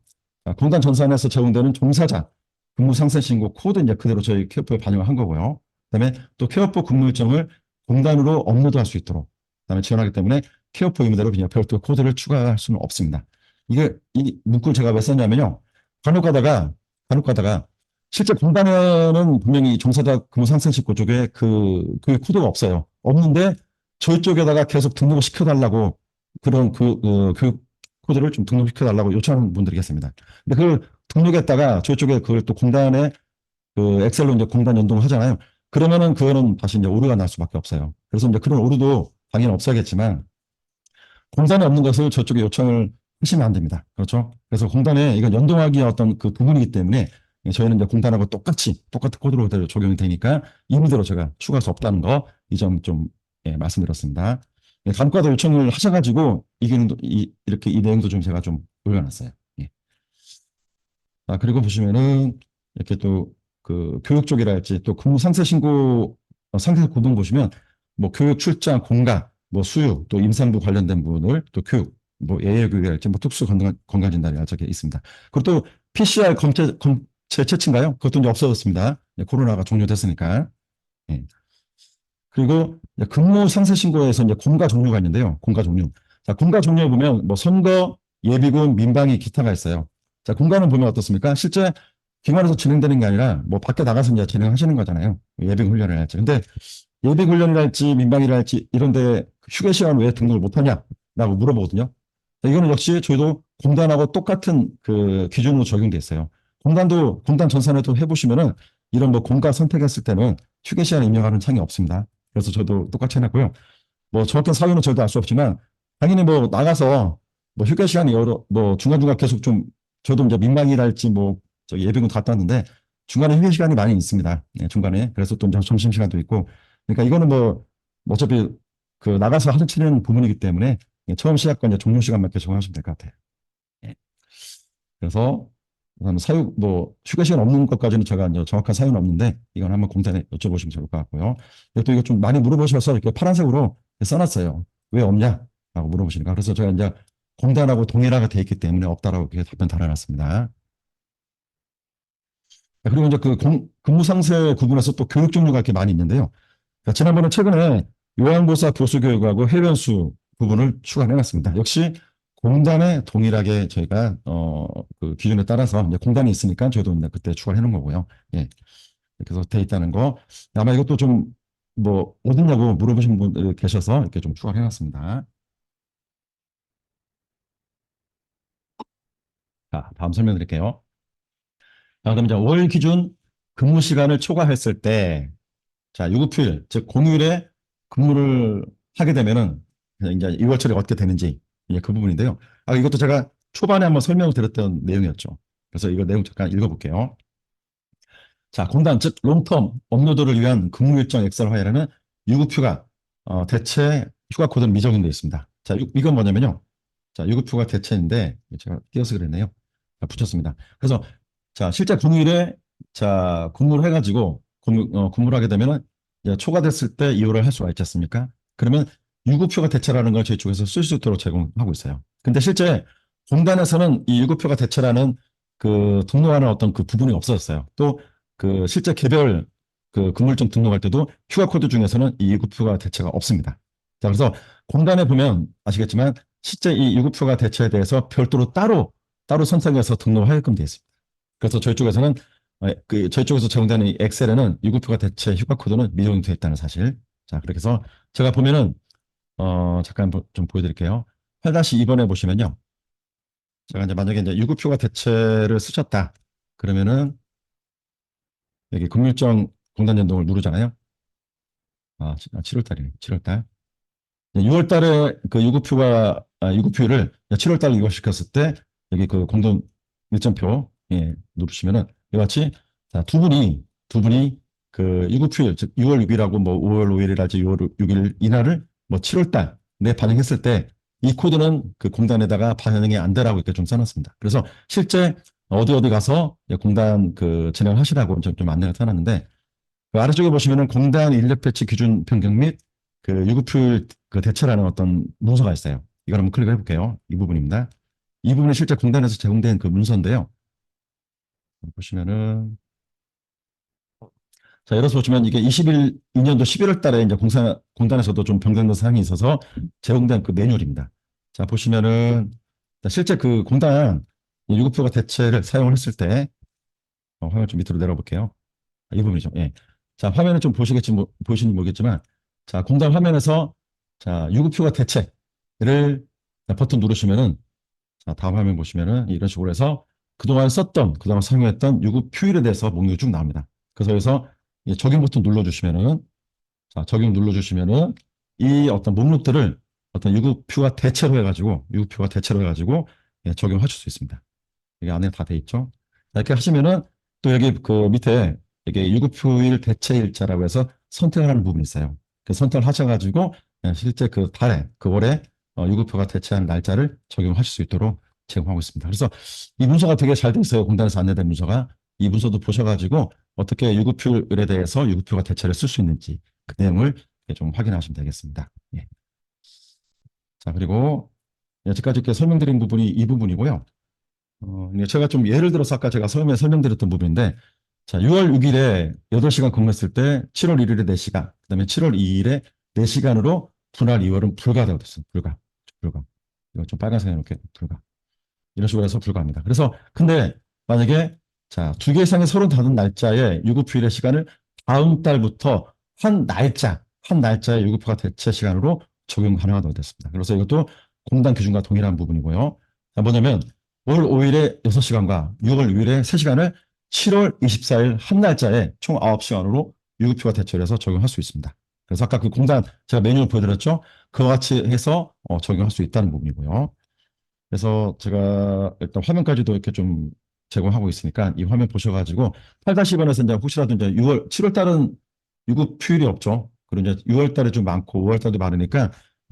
공단 전산에서 제공되는 종사자 근무 상세 신고 코드 이제 그대로 저희 케어포에 반영을 한 거고요. 그다음에 또 케어포 근무 일정을 공단으로 업로드할 수 있도록 그다음에 지원하기 때문에 케어포 임무대로 그냥 별도 코드를 추가할 수는 없습니다. 이게 이 문구를 제가 왜 썼냐면요. 간혹가다가 실제 공단에는 분명히 종사자 근무 상세 신고 쪽에 그 코드가 없어요. 없는데 저희 쪽에다가 계속 등록을 시켜달라고 그런 그 코드를 좀 등록시켜달라고 요청하는 분들이 계십니다. 근데 그걸 등록했다가 저희 쪽에 그걸 또 공단에 그 엑셀로 이제 공단 연동을 하잖아요. 그러면은 그거는 다시 이제 오류가 날 수밖에 없어요. 그래서 이제 그런 오류도 당연히 없어야겠지만 공단에 없는 것을 저쪽에 요청을 하시면 안 됩니다. 그렇죠? 그래서 공단에 이건 연동하기 어떤 그 부분이기 때문에 저희는 이제 공단하고 똑같은 코드로 그대로 적용이 되니까 임의대로 제가 추가할 수 없다는 거 이 점 좀 예, 말씀드렸습니다. 예, 간과도 요청을 하셔가지고 이렇게 이 내용도 좀 제가 좀 올려놨어요. 예. 아, 그리고 보시면은 이렇게 또 그 교육 쪽이랄지 또 근무 상세 신고 상세 구분 보시면 뭐 교육 출장 공가 뭐 수유 또 임산부 관련된 부분을 또 교육 뭐 예외 교육이랄지 뭐 특수 건강 진단이 저게 있습니다. 그리고 또 PCR 검체 채취인가요? 그것도 이제 없어졌습니다. 코로나가 종료됐으니까. 예. 그리고 근무 상세 신고에서 이제 공가 종류가 있는데요. 공가 종류. 자, 공가 종류에 보면 뭐 선거, 예비군, 민방위, 기타가 있어요. 자, 공가는 보면 어떻습니까? 실제 기관에서 진행되는 게 아니라 뭐 밖에 나가서 이제 진행하시는 거잖아요. 예비군 훈련을 할지. 근데 예비군 훈련을 할지 민방위를 할지 이런데 휴게 시간 왜 등록을 못하냐라고 물어보거든요. 자, 이거는 역시 저희도 공단하고 똑같은 그 기준으로 적용돼 있어요. 공단 전산에도 해보시면은 이런 뭐 공가 선택했을 때는 휴게 시간 입력하는 창이 없습니다. 그래서 저도 똑같이 해놨고요. 뭐 정확한 사유는 저도 알 수 없지만 당연히 뭐 나가서 뭐 휴게 시간이 뭐 중간중간 계속 좀 저도 이제 민방위랄지 뭐 저 예비군 갔다 왔는데 중간에 휴게 시간이 많이 있습니다. 네, 중간에. 그래서 또 이제 점심 시간도 있고. 그러니까 이거는 뭐 어차피 그 나가서 하는 부분이기 때문에 처음 시작과 이제 종료 시간만 이렇게 정하시면 될 것 같아요. 예. 그래서 사유 뭐 휴게 시간 없는 것까지는 제가 이제 정확한 사유는 없는데 이건 한번 공단에 여쭤보시면 좋을 것 같고요. 또 이거 좀 많이 물어보셔서 이렇게 파란색으로 써놨어요. 왜 없냐라고 물어보시니까 그래서 제가 이제 공단하고 동일하게 돼 있기 때문에 없다라고 이렇게 답변 달아놨습니다. 그리고 이제 근무 상세 구분해서 또 교육 종류가 이렇게 많이 있는데요. 지난번에 최근에 요양보사 교수 교육하고 해변수 부분을 추가해놨습니다. 역시 공단에 동일하게 저희가 그 기준에 따라서 이제 공단이 있으니까 저희도 이제 그때 추가를 해놓은 거고요. 예. 그래서 돼 있다는 거. 아마 이것도 좀 뭐 어딨냐고 물어보신 분들 계셔서 이렇게 좀 추가를 해놨습니다. 자, 다음 설명드릴게요. 자, 그럼 이제 월 기준 근무 시간을 초과했을 때, 자, 유급휴일, 즉 공휴일에 근무를 하게 되면은 이제 일월 처리가 어떻게 되는지 이제 그 부분인데요. 이것도 제가 초반에 한번 설명을 드렸던 내용이었죠. 그래서 이거 내용 잠깐 읽어볼게요. 자, 공단, 즉 롱텀 업로드를 위한 근무 일정 엑셀 파일에는 유급휴가 대체 휴가 코드는 미적용되어 있습니다. 자, 이건 뭐냐면요. 자, 유급휴가 대체인데 제가 띄어서 그랬네요. 자, 붙였습니다. 그래서 자, 실제 공휴일에 자, 근무를 해가지고 근무를 하게 되면은 이제 초과됐을 때 이용을 할 수가 있지 않습니까? 그러면 유급휴가 대체라는 걸 저희 쪽에서 쓸 수 있도록 제공하고 있어요. 근데 실제 공단에서는 이 유급휴가 대체라는 그 등록하는 어떤 그 부분이 없어졌어요. 또 그 실제 개별 그 근무일정 등록할 때도 휴가 코드 중에서는 이 유급휴가 대체가 없습니다. 자, 그래서 공단에 보면 아시겠지만 실제 이 유급휴가 대체에 대해서 별도로 따로 선택해서 등록하게끔 되어 있습니다. 그래서 저희 쪽에서는 저희 쪽에서 제공되는 이 엑셀에는 유급휴가 대체 휴가 코드는 미적용이 되어 있다는 사실. 자, 그렇게 해서 제가 보면은 잠깐 좀 보여드릴게요. 8-2번에 보시면요. 제가 이제 만약에 이제 유급휴가 대체를 쓰셨다. 그러면은 여기 금일정 공단 연동을 누르잖아요. 7월 달이네. 7월 달. 6월 달에 그 유급휴를 7월 달에 이거시켰을 때 여기 그 공동 일정표 예, 누르시면은 이와 같이 자, 두 분이 그 유급휴일 즉 6월 6일하고 뭐 5월 5일이랄지 6월 6일 이날을 뭐 7월 달에 반영했을 때 이 코드는 그 공단에다가 반영이 안 되라고 이렇게 좀 써놨습니다. 그래서 실제 어디 가서 공단 그 진행을 하시라고 좀 안내를 써놨는데 그 아래쪽에 보시면은 공단 인력 배치 기준 변경 및 그 유급휴일 그 대체라는 어떤 문서가 있어요. 이걸 한번 클릭해 볼게요. 이 부분입니다. 이 부분이 실제 공단에서 제공된 그 문서인데요. 보시면은 자, 예를 들어서 보시면 이게 2년도 11월 달에 이제 공단에서도 좀 변경된 사항이 있어서 제공된 그 매뉴얼입니다. 자, 보시면은 실제 그 공단 유급휴가 대체를 사용을 했을 때 화면 좀 밑으로 내려볼게요. 이 부분이죠. 예. 자, 화면을 좀 보시는지 모르겠지만, 자, 공단 화면에서, 자, 유급휴가 대체를 버튼 누르시면은, 자, 다음 화면 보시면은 이런 식으로 해서 그동안 사용했던 유급휴일에 대해서 목록이 쭉 나옵니다. 그래서 여기서 적용 버튼 눌러주시면은, 자, 적용 눌러주시면은 이 어떤 목록들을 어떤 유급휴가 대체로 해가지고 예, 적용하실 수 있습니다. 여기 안에 다 돼 있죠. 이렇게 하시면은 또 여기 그 밑에 이게 유급휴일 대체일자라고 해서 선택을 하는 부분이 있어요. 그 선택을 하셔가지고 실제 그 달에, 그 월에 유급휴가 대체한 날짜를 적용하실 수 있도록 제공하고 있습니다. 그래서 이 문서가 되게 잘 돼 있어요. 공단에서 안내된 문서가. 이 문서도 보셔가지고 어떻게 유급휴일에 대해서 유급휴가 대체를 쓸 수 있는지 그 내용을 좀 확인하시면 되겠습니다. 예. 자, 그리고 여기까지 이렇게 설명드린 부분이 이 부분이고요. 이게 제가 좀 예를 들어서 아까 제가 처음에 설명드렸던 부분인데, 자, 6월 6일에 8시간 근무했을 때 7월 1일에 4시간, 그다음에 7월 2일에 4시간으로 분할 2월은 불가되어 됐어요. 불가. 이거 좀 빨간색에 이렇게 불가. 이런 식으로 해서 불가합니다. 그래서 근데 만약에 자, 두 개 이상의 서로 다른 날짜에 유급휴일의 시간을 다음 달부터 한 날짜의 유급휴가 대체 시간으로 적용 가능하다고 됐습니다. 그래서 이것도 공단 기준과 동일한 부분이고요. 자, 뭐냐면 월 5일에 6시간과 6월 6일에 3시간을 7월 24일 한 날짜에 총 9시간으로 유급휴가 대체를 해서 적용할 수 있습니다. 그래서 아까 그 공단 제가 메뉴를 보여드렸죠. 그와 같이 해서 적용할 수 있다는 부분이고요. 그래서 제가 일단 화면까지도 이렇게 좀 제공하고 있으니까 이 화면 보셔가지고 8-1번에서 이제 혹시라도 이제 7월 달은 유급 휴일이 없죠. 그리고 이제 6월 달에 좀 많고 5월 달도 많으니까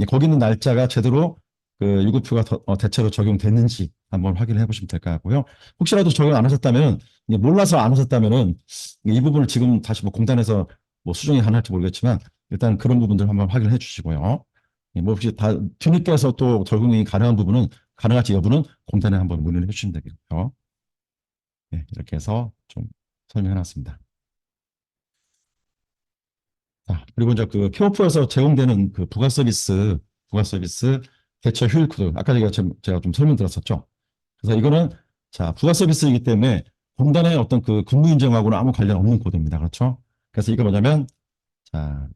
거기 있는 날짜가 제대로 그 유급휴가 대체로 적용됐는지 한번 확인해 보시면 될 것 같고요. 혹시라도 적용 안 하셨다면 몰라서 안 하셨다면은 이 부분을 지금 다시 뭐 공단에서 뭐 수정이 가능할지 모르겠지만 일단 그런 부분들 한번 확인해 주시고요. 뭐 혹시 다 뒤늦게서 또 적용이 가능한 부분은 가능할지 여부는 공단에 한번 문의를 해주시면 되겠고요. 네, 이렇게 해서 좀 설명해놨습니다. 자, 그리고 이제 그 케어프에서 제공되는 그 부가 서비스 대체 휴일 코드. 아까 제가 좀 설명드렸었죠. 그래서 이거는 자, 부가 서비스이기 때문에 공단의 어떤 그 근무 인증하고는 아무 관련 없는 코드입니다. 그렇죠? 그래서 이거 뭐냐면 자,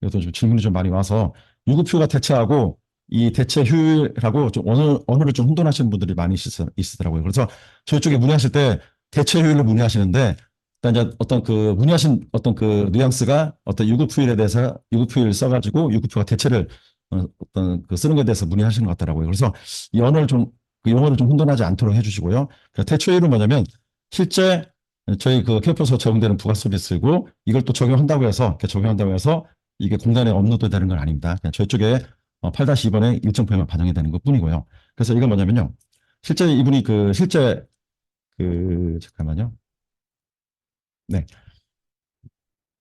이것도 좀 질문이 좀 많이 와서 유급휴가 대체하고 이 대체 휴일하고 좀 언어를 좀 혼돈하시는 분들이 많이 있으더라고요. 그래서 저희 쪽에 문의하실 때 대체 휴일을 문의하시는데 일단 이제 어떤 그 문의하신 어떤 그 뉘앙스가 어떤 유급휴일에 대해서 유급휴일 써가지고 유급휴가 대체를 어떤 그 쓰는 것에 대해서 문의하시는 것 같더라고요. 그래서 이 언어를 좀 그 용어를 좀 혼돈하지 않도록 해주시고요. 대체 휴일은 뭐냐면 실제 저희 그 케어포서 적용되는 부가 서비스고 이걸 또 적용한다고 해서 이렇게 적용한다고 해서 이게 공단에 업로드 되는 건 아닙니다. 그냥 저희 쪽에 8-2번에 일정 표현만 반영이 되는 것 뿐이고요. 그래서 이건 뭐냐면요. 실제 이분이 그 실제 그 잠깐만요. 네.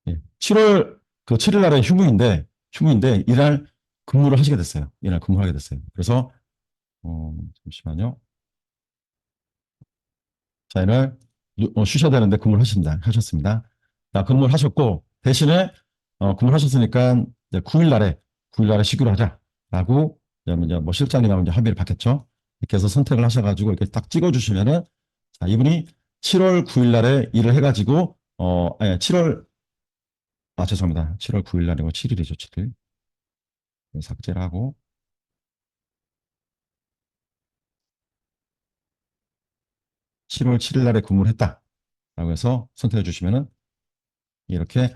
예. 7월 그 7일 날에 휴무인데 이날 근무를 하시게 됐어요. 이날 근무하게 됐어요. 그래서 잠시만요. 자, 이날 쉬셔야 되는데 근무를 하셨습니다. 자, 근무를 하셨고 대신에 근무를 하셨으니까 이제 9일 날에 시규를 하자라고 이제 뭐 실장님하고 이제 합의를 받겠죠. 이렇게 해서 선택을 하셔가지고 이렇게 딱 찍어주시면은 자, 이분이 7월 9일 날에 일을 해가지고 아니, 7월 죄송합니다. 7월 9일 날이고 7일이죠, 7일. 삭제를 하고 7월 7일 날에 근무를 했다라고 해서 선택해 주시면은 이렇게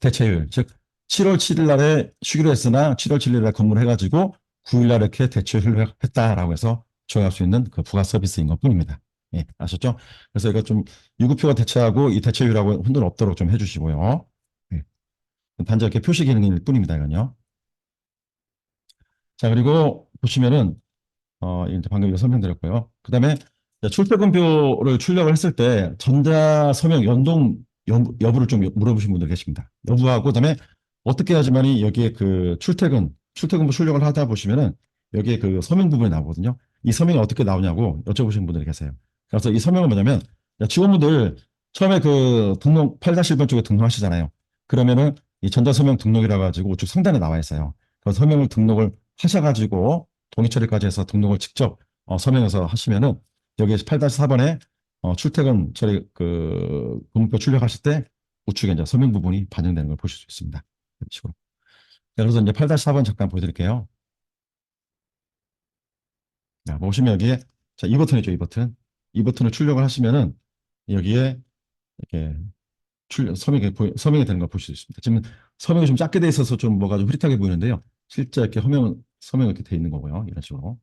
대체율, 즉 7월 7일 날에 쉬기로 했으나 7월 7일 날 근무를 해가지고 9일 날 이렇게 대체율을 했다라고 해서 조회할 수 있는 그 부가 서비스인 것 뿐입니다. 예, 아셨죠? 그래서 이거 좀 유급휴가 대체하고 이 대체율하고 혼돈 없도록 좀 해주시고요. 예, 단지 이렇게 표시 기능일 뿐입니다. 이건요. 자, 그리고 보시면은 이제 방금 설명드렸고요. 그 다음에 출퇴근표를 출력을 했을 때 전자서명 연동 여부를 좀 물어보신 분들 계십니다. 여부하고 그다음에 어떻게 하지만이 여기에 그 출퇴근부 출력을 하다 보시면은 여기에 그 서명 부분이 나오거든요. 이 서명이 어떻게 나오냐고 여쭤보시는 분들이 계세요. 그래서 이 서명은 뭐냐면 직원분들 처음에 그 등록 8-1번 쪽에 등록하시잖아요. 그러면은 이 전자서명 등록이라 가지고 우측 상단에 나와 있어요. 그 서명을 등록을 하셔가지고 동의 처리까지 해서 등록을 직접 서명해서 하시면은 여기 8-4번에 출퇴근 처리 그 근무표 출력하실 때 우측에 이제 서명 부분이 반영되는 걸 보실 수 있습니다. 이런 식으로. 네, 그래서 이제 8-4번 잠깐 보여드릴게요. 자, 보시면 여기에 자, 이 버튼이죠, 이 버튼. 이 버튼을 출력을 하시면은 여기에 이렇게 서명이 되는 걸 보실 수 있습니다. 지금 서명이 좀 작게 돼 있어서 좀 뭐가 좀 흐릿하게 보이는데요. 실제 이렇게 서명이 이렇게 돼 있는 거고요. 이런 식으로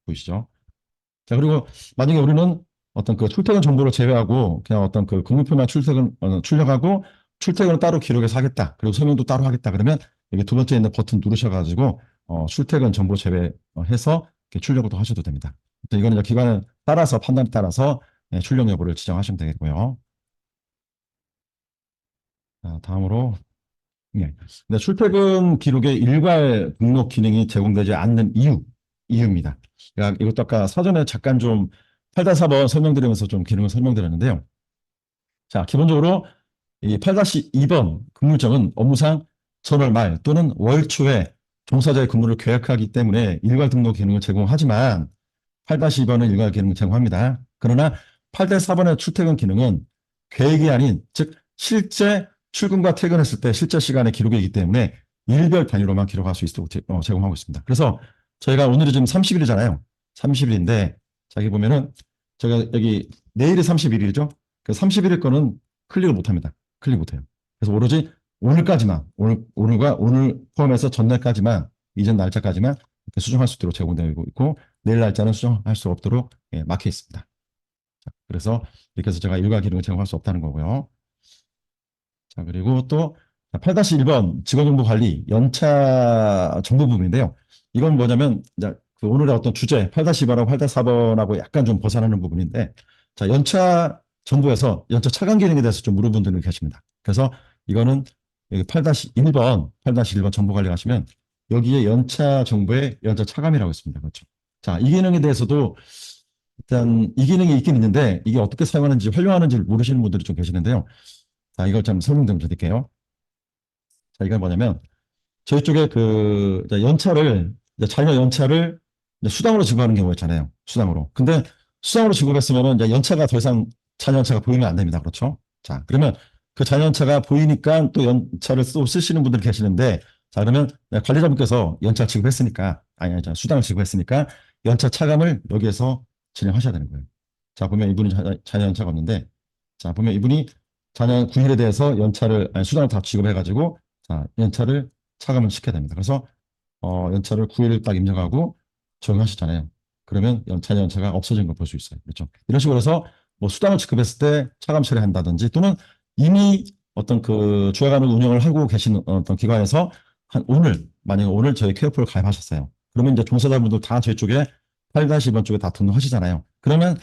보이시죠? 자, 그리고 만약에 우리는 어떤 그 출퇴근 정보를 제외하고 그냥 어떤 그 근무표만 출력하고 출퇴근을 따로 기록해서 하겠다. 그리고 서명도 따로 하겠다. 그러면 여기 두 번째 있는 버튼 누르셔가지고 출퇴근 정보 제외해서 출력을 또 하셔도 됩니다. 이거는 이제 기관에 따라서 판단에 따라서 출력 여부를 지정하시면 되겠고요. 자, 다음으로 예. 근데 출퇴근 기록에 일괄 등록 기능이 제공되지 않는 이유입니다. 그러니까 이것도 아까 사전에 잠깐 좀 8-4번 설명드리면서 좀 기능을 설명드렸는데요. 자, 기본적으로 이 8-2번 근무일정은 업무상 전월 말 또는 월 초에 종사자의 근무를 계약하기 때문에 일괄 등록 기능을 제공하지만 8-2번은 일괄 기능을 제공합니다. 그러나 8-4번의 출퇴근 기능은 계획이 아닌 즉 실제 출근과 퇴근했을 때 실제 시간의 기록이기 때문에 일별 단위로만 기록할 수 있도록 제공하고 있습니다. 그래서 저희가 오늘이 지금 30일이잖아요. 30일인데 자기 보면은 제가 여기 내일이 31일이죠. 그 31일 거는 클릭을 못합니다. 클릭 못해요. 그래서 오로지 오늘과 오늘 포함해서 전날까지만 이전 날짜까지만 이렇게 수정할 수 있도록 제공되고 있고 내일 날짜는 수정할 수 없도록 막혀 있습니다. 자, 그래서 이렇게 해서 제가 일괄 기능을 제공할 수 없다는 거고요. 자, 그리고 또 8-1번 직원정보관리 연차 정보 부분인데요. 이건 뭐냐면 이제 그 오늘의 어떤 주제 8-2번하고 8-4번하고 약간 좀 벗어나는 부분인데 자, 연차 정보에서 연차 차감 기능에 대해서 좀 물어본 분들이 계십니다. 그래서 이거는 여기 8-1번 정보 관리 하시면 여기에 연차 정보에 연차 차감이라고 있습니다. 그렇죠. 자, 이 기능에 대해서도 일단 이 기능이 있긴 있는데 이게 어떻게 사용하는지 활용하는지 모르시는 분들이 좀 계시는데요. 자, 이걸 좀 설명 좀 드릴게요. 자, 이건 뭐냐면 저희 쪽에 그 이제 연차를 이제 자녀 연차를 이제 수당으로 지급하는 경우가 있잖아요. 수당으로. 근데 수당으로 지급했으면은 이제 연차가 더 이상 자녀 연차가 보이면 안 됩니다. 그렇죠? 자, 그러면 그 자녀 연차가 보이니까 또 연차를 또 쓰시는 분들이 계시는데 자, 그러면 관리자분께서 연차 지급했으니까 아니 수당을 지급했으니까 연차 차감을 여기에서 진행하셔야 되는 거예요. 자, 보면 이분이 자녀 연차가 없는데 자, 보면 이분이 자녀 9일에 대해서 연차를 아니, 수당을 다 지급해가지고 자, 연차를 차감을 시켜야 됩니다. 그래서 연차를 9일 딱 입력하고 적용하셨잖아요. 그러면 자녀 연차가 없어진 걸 볼 수 있어요. 그렇죠? 이런 식으로 해서 뭐 수당을 지급했을 때 차감 처리한다든지 또는 이미 어떤 그 주회관을 운영을 하고 계신 어떤 기관에서 한 오늘 만약에 오늘 저희 케어풀을 가입하셨어요. 그러면 이제 종사자분들 다 저희 쪽에 8-2번 쪽에 다 등록하시잖아요. 그러면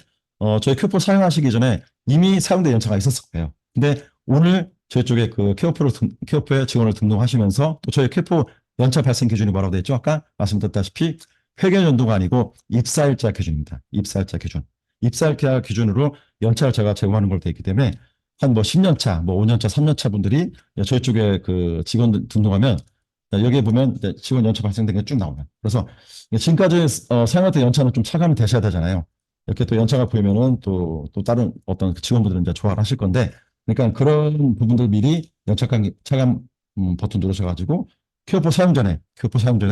저희 케어풀 사용하시기 전에 이미 사용된 연차가 있었을 거예요. 근데 오늘 저희 쪽에 그 케어포의 직원을 등록하시면서 또 저희 케어포 연차 발생 기준이 뭐라고 되어 있죠? 아까 말씀드렸다시피 회계 연도가 아니고 입사일자 기준입니다. 입사일자 기준. 입사일자 기준으로 연차를 제가 제공하는 걸로 되어 있기 때문에 한 뭐 10년 차, 뭐 5년 차, 3년 차 분들이 저희 쪽에 그 직원 등록하면 여기에 보면 직원 연차 발생된 게 쭉 나오면 그래서 지금까지 사용했던 연차는 좀 차감이 되셔야 되잖아요. 이렇게 또 연차가 보이면은 또 다른 어떤 직원분들은 이제 좋아를 하실 건데 그러니까 그런 부분들 미리 연착감 차감 버튼 누르셔가지고 큐어포 사용 전에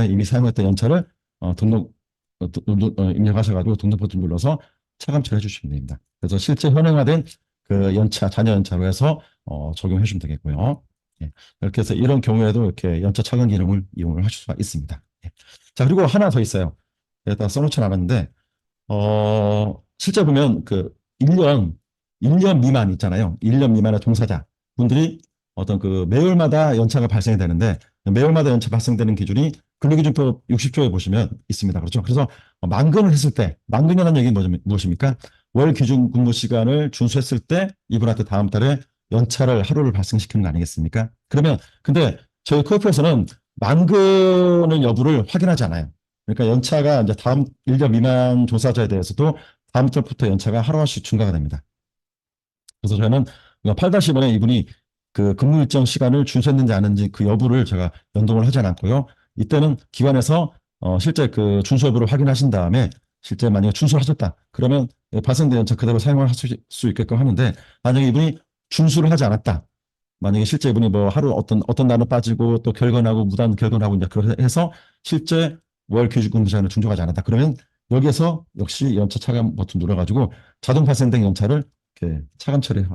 이미 사용했던 연차를 입력하셔가지고 등록 버튼 눌러서 차감 처리해 주시면 됩니다. 그래서 실제 현행화된 그 연차 자녀 연차로 해서 적용해 주시면 되겠고요. 예. 이렇게 해서 이런 경우에도 이렇게 연차 차감 기능을 이용을 하실 수가 있습니다. 예. 자 그리고 하나 더 있어요. 여기다 써놓지 않았는데 실제 보면 그 1년 미만 있잖아요. 1년 미만의 종사자 분들이 어떤 그 매월마다 연차가 발생이 되는데 매월마다 연차 발생되는 기준이 근로기준법 60조에 보시면 있습니다. 그렇죠. 그래서 만근을 했을 때 만근이라는 얘기는 무엇입니까? 월 기준 근무 시간을 준수했을 때 이분한테 다음 달에 연차를 하루를 발생시키는 거 아니겠습니까? 그러면 근데 저희 코업에서는 만근의 여부를 확인하지 않아요. 그러니까 연차가 이제 다음 1년 미만 종사자에 대해서도 다음 달부터 연차가 하루씩 증가가 됩니다. 그래서 저는 8-1에 이분이 그 근무 일정 시간을 준수했는지 안 했는지 그 여부를 제가 연동을 하지 않았고요. 이때는 기관에서 실제 그 준수 여부를 확인하신 다음에 실제 만약에 준수를 하셨다. 그러면 발생된 연차 그대로 사용을 할 수 있게끔 하는데 만약에 이분이 준수를 하지 않았다. 만약에 실제 이분이 뭐 하루 어떤 날은 빠지고 또 결근하고 무단 결근하고 이제 그렇게 해서 실제 월 교직 근무 시간을 충족하지 않았다. 그러면 여기에서 역시 연차 차감 버튼 눌러가지고 자동 발생된 연차를 이렇게 차감 처리를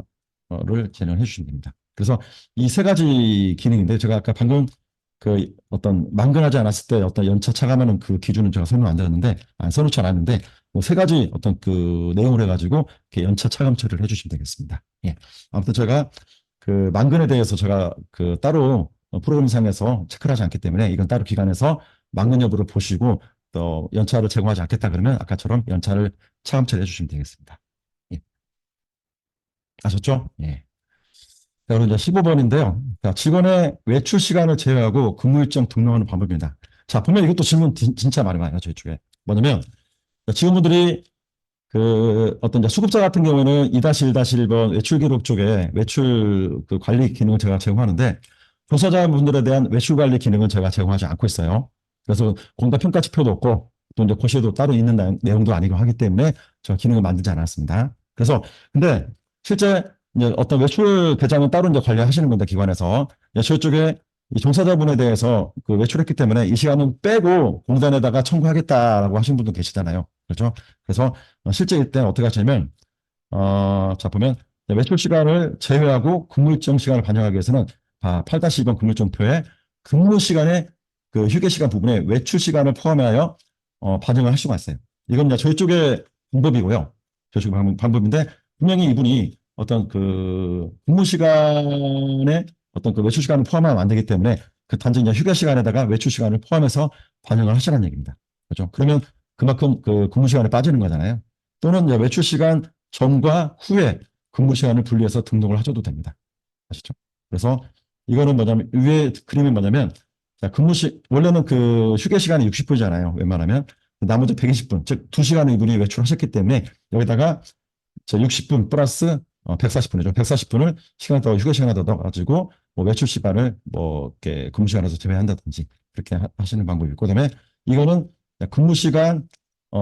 진행해 주시면 됩니다. 그래서 이 세 가지 기능인데 제가 아까 방금 그 어떤 만근하지 않았을 때 어떤 연차 차감하는 그 기준은 제가 설명 안 드렸는데 안 써놓지 않았는데 뭐세 가지 어떤 그 내용을 해가지고 이렇게 연차 차감 처리를 해주시면 되겠습니다. 예. 아무튼 제가 그 만근에 대해서 제가 그 따로 프로그램상에서 체크를 하지 않기 때문에 이건 따로 기관에서 만근 여부를 보시고 또 연차를 제공하지 않겠다 그러면 아까처럼 연차를 차감 처리해 주시면 되겠습니다. 예. 아셨죠? 예. 자, 그럼 이제 15번인데요. 자, 직원의 외출 시간을 제외하고 근무 일정 등록하는 방법입니다. 자, 보면 이것도 질문 진짜 많이 와요, 저희 쪽에. 뭐냐면, 직원분들이 그 어떤 이제 수급자 같은 경우에는 2-1-1번 외출 기록 쪽에 외출 그 관리 기능을 제가 제공하는데, 종사자분들에 대한 외출 관리 기능은 제가 제공하지 않고 있어요. 그래서 공단 평가 지표도 없고, 또 이제 고시에도 따로 있는 내용도 아니고 하기 때문에 제가 기능을 만들지 않았습니다. 그래서, 근데 실제 이제 어떤 외출 대장은 따로 이제 관리하시는 건데, 기관에서. 저희 쪽에 이 종사자분에 대해서 그 외출했기 때문에 이 시간은 빼고 공단에다가 청구하겠다라고 하신 분도 계시잖아요. 그렇죠? 그래서 실제 이때 어떻게 하시냐면, 자, 보면 외출 시간을 제외하고 근무 일정 시간을 반영하기 위해서는 8-2번 근무 일정표에 근무 시간에 그 휴게 시간 부분에 외출 시간을 포함하여 반영을 할 수가 있어요. 이건 이제 저희 쪽의 방법이고요. 저희 쪽 방법인데 분명히 이분이 어떤 그 근무 시간에 어떤 그 외출 시간을 포함하면 안 되기 때문에 그 단지 이제 휴게 시간에다가 외출 시간을 포함해서 반영을 하시라는 얘기입니다. 그렇죠? 그러면 그만큼 그 근무 시간에 빠지는 거잖아요. 또는 이제 외출 시간 전과 후에 근무 시간을 분리해서 등록을 하셔도 됩니다. 아시죠? 그래서 이거는 뭐냐면 위에 그림이 뭐냐면 자, 원래는 그 휴게 시간이 60분이잖아요. 웬만하면 나머지 120분, 즉 2시간을 이분이 외출하셨기 때문에 여기다가 저 60분 플러스 140분이죠. 140분을 시간 더 휴게 시간에 더 넣어가지고 뭐 외출 시간을 뭐 이렇게 근무 시간에서 제외한다든지 그렇게 하시는 방법이 있고, 그다음에 이거는 근무 시간,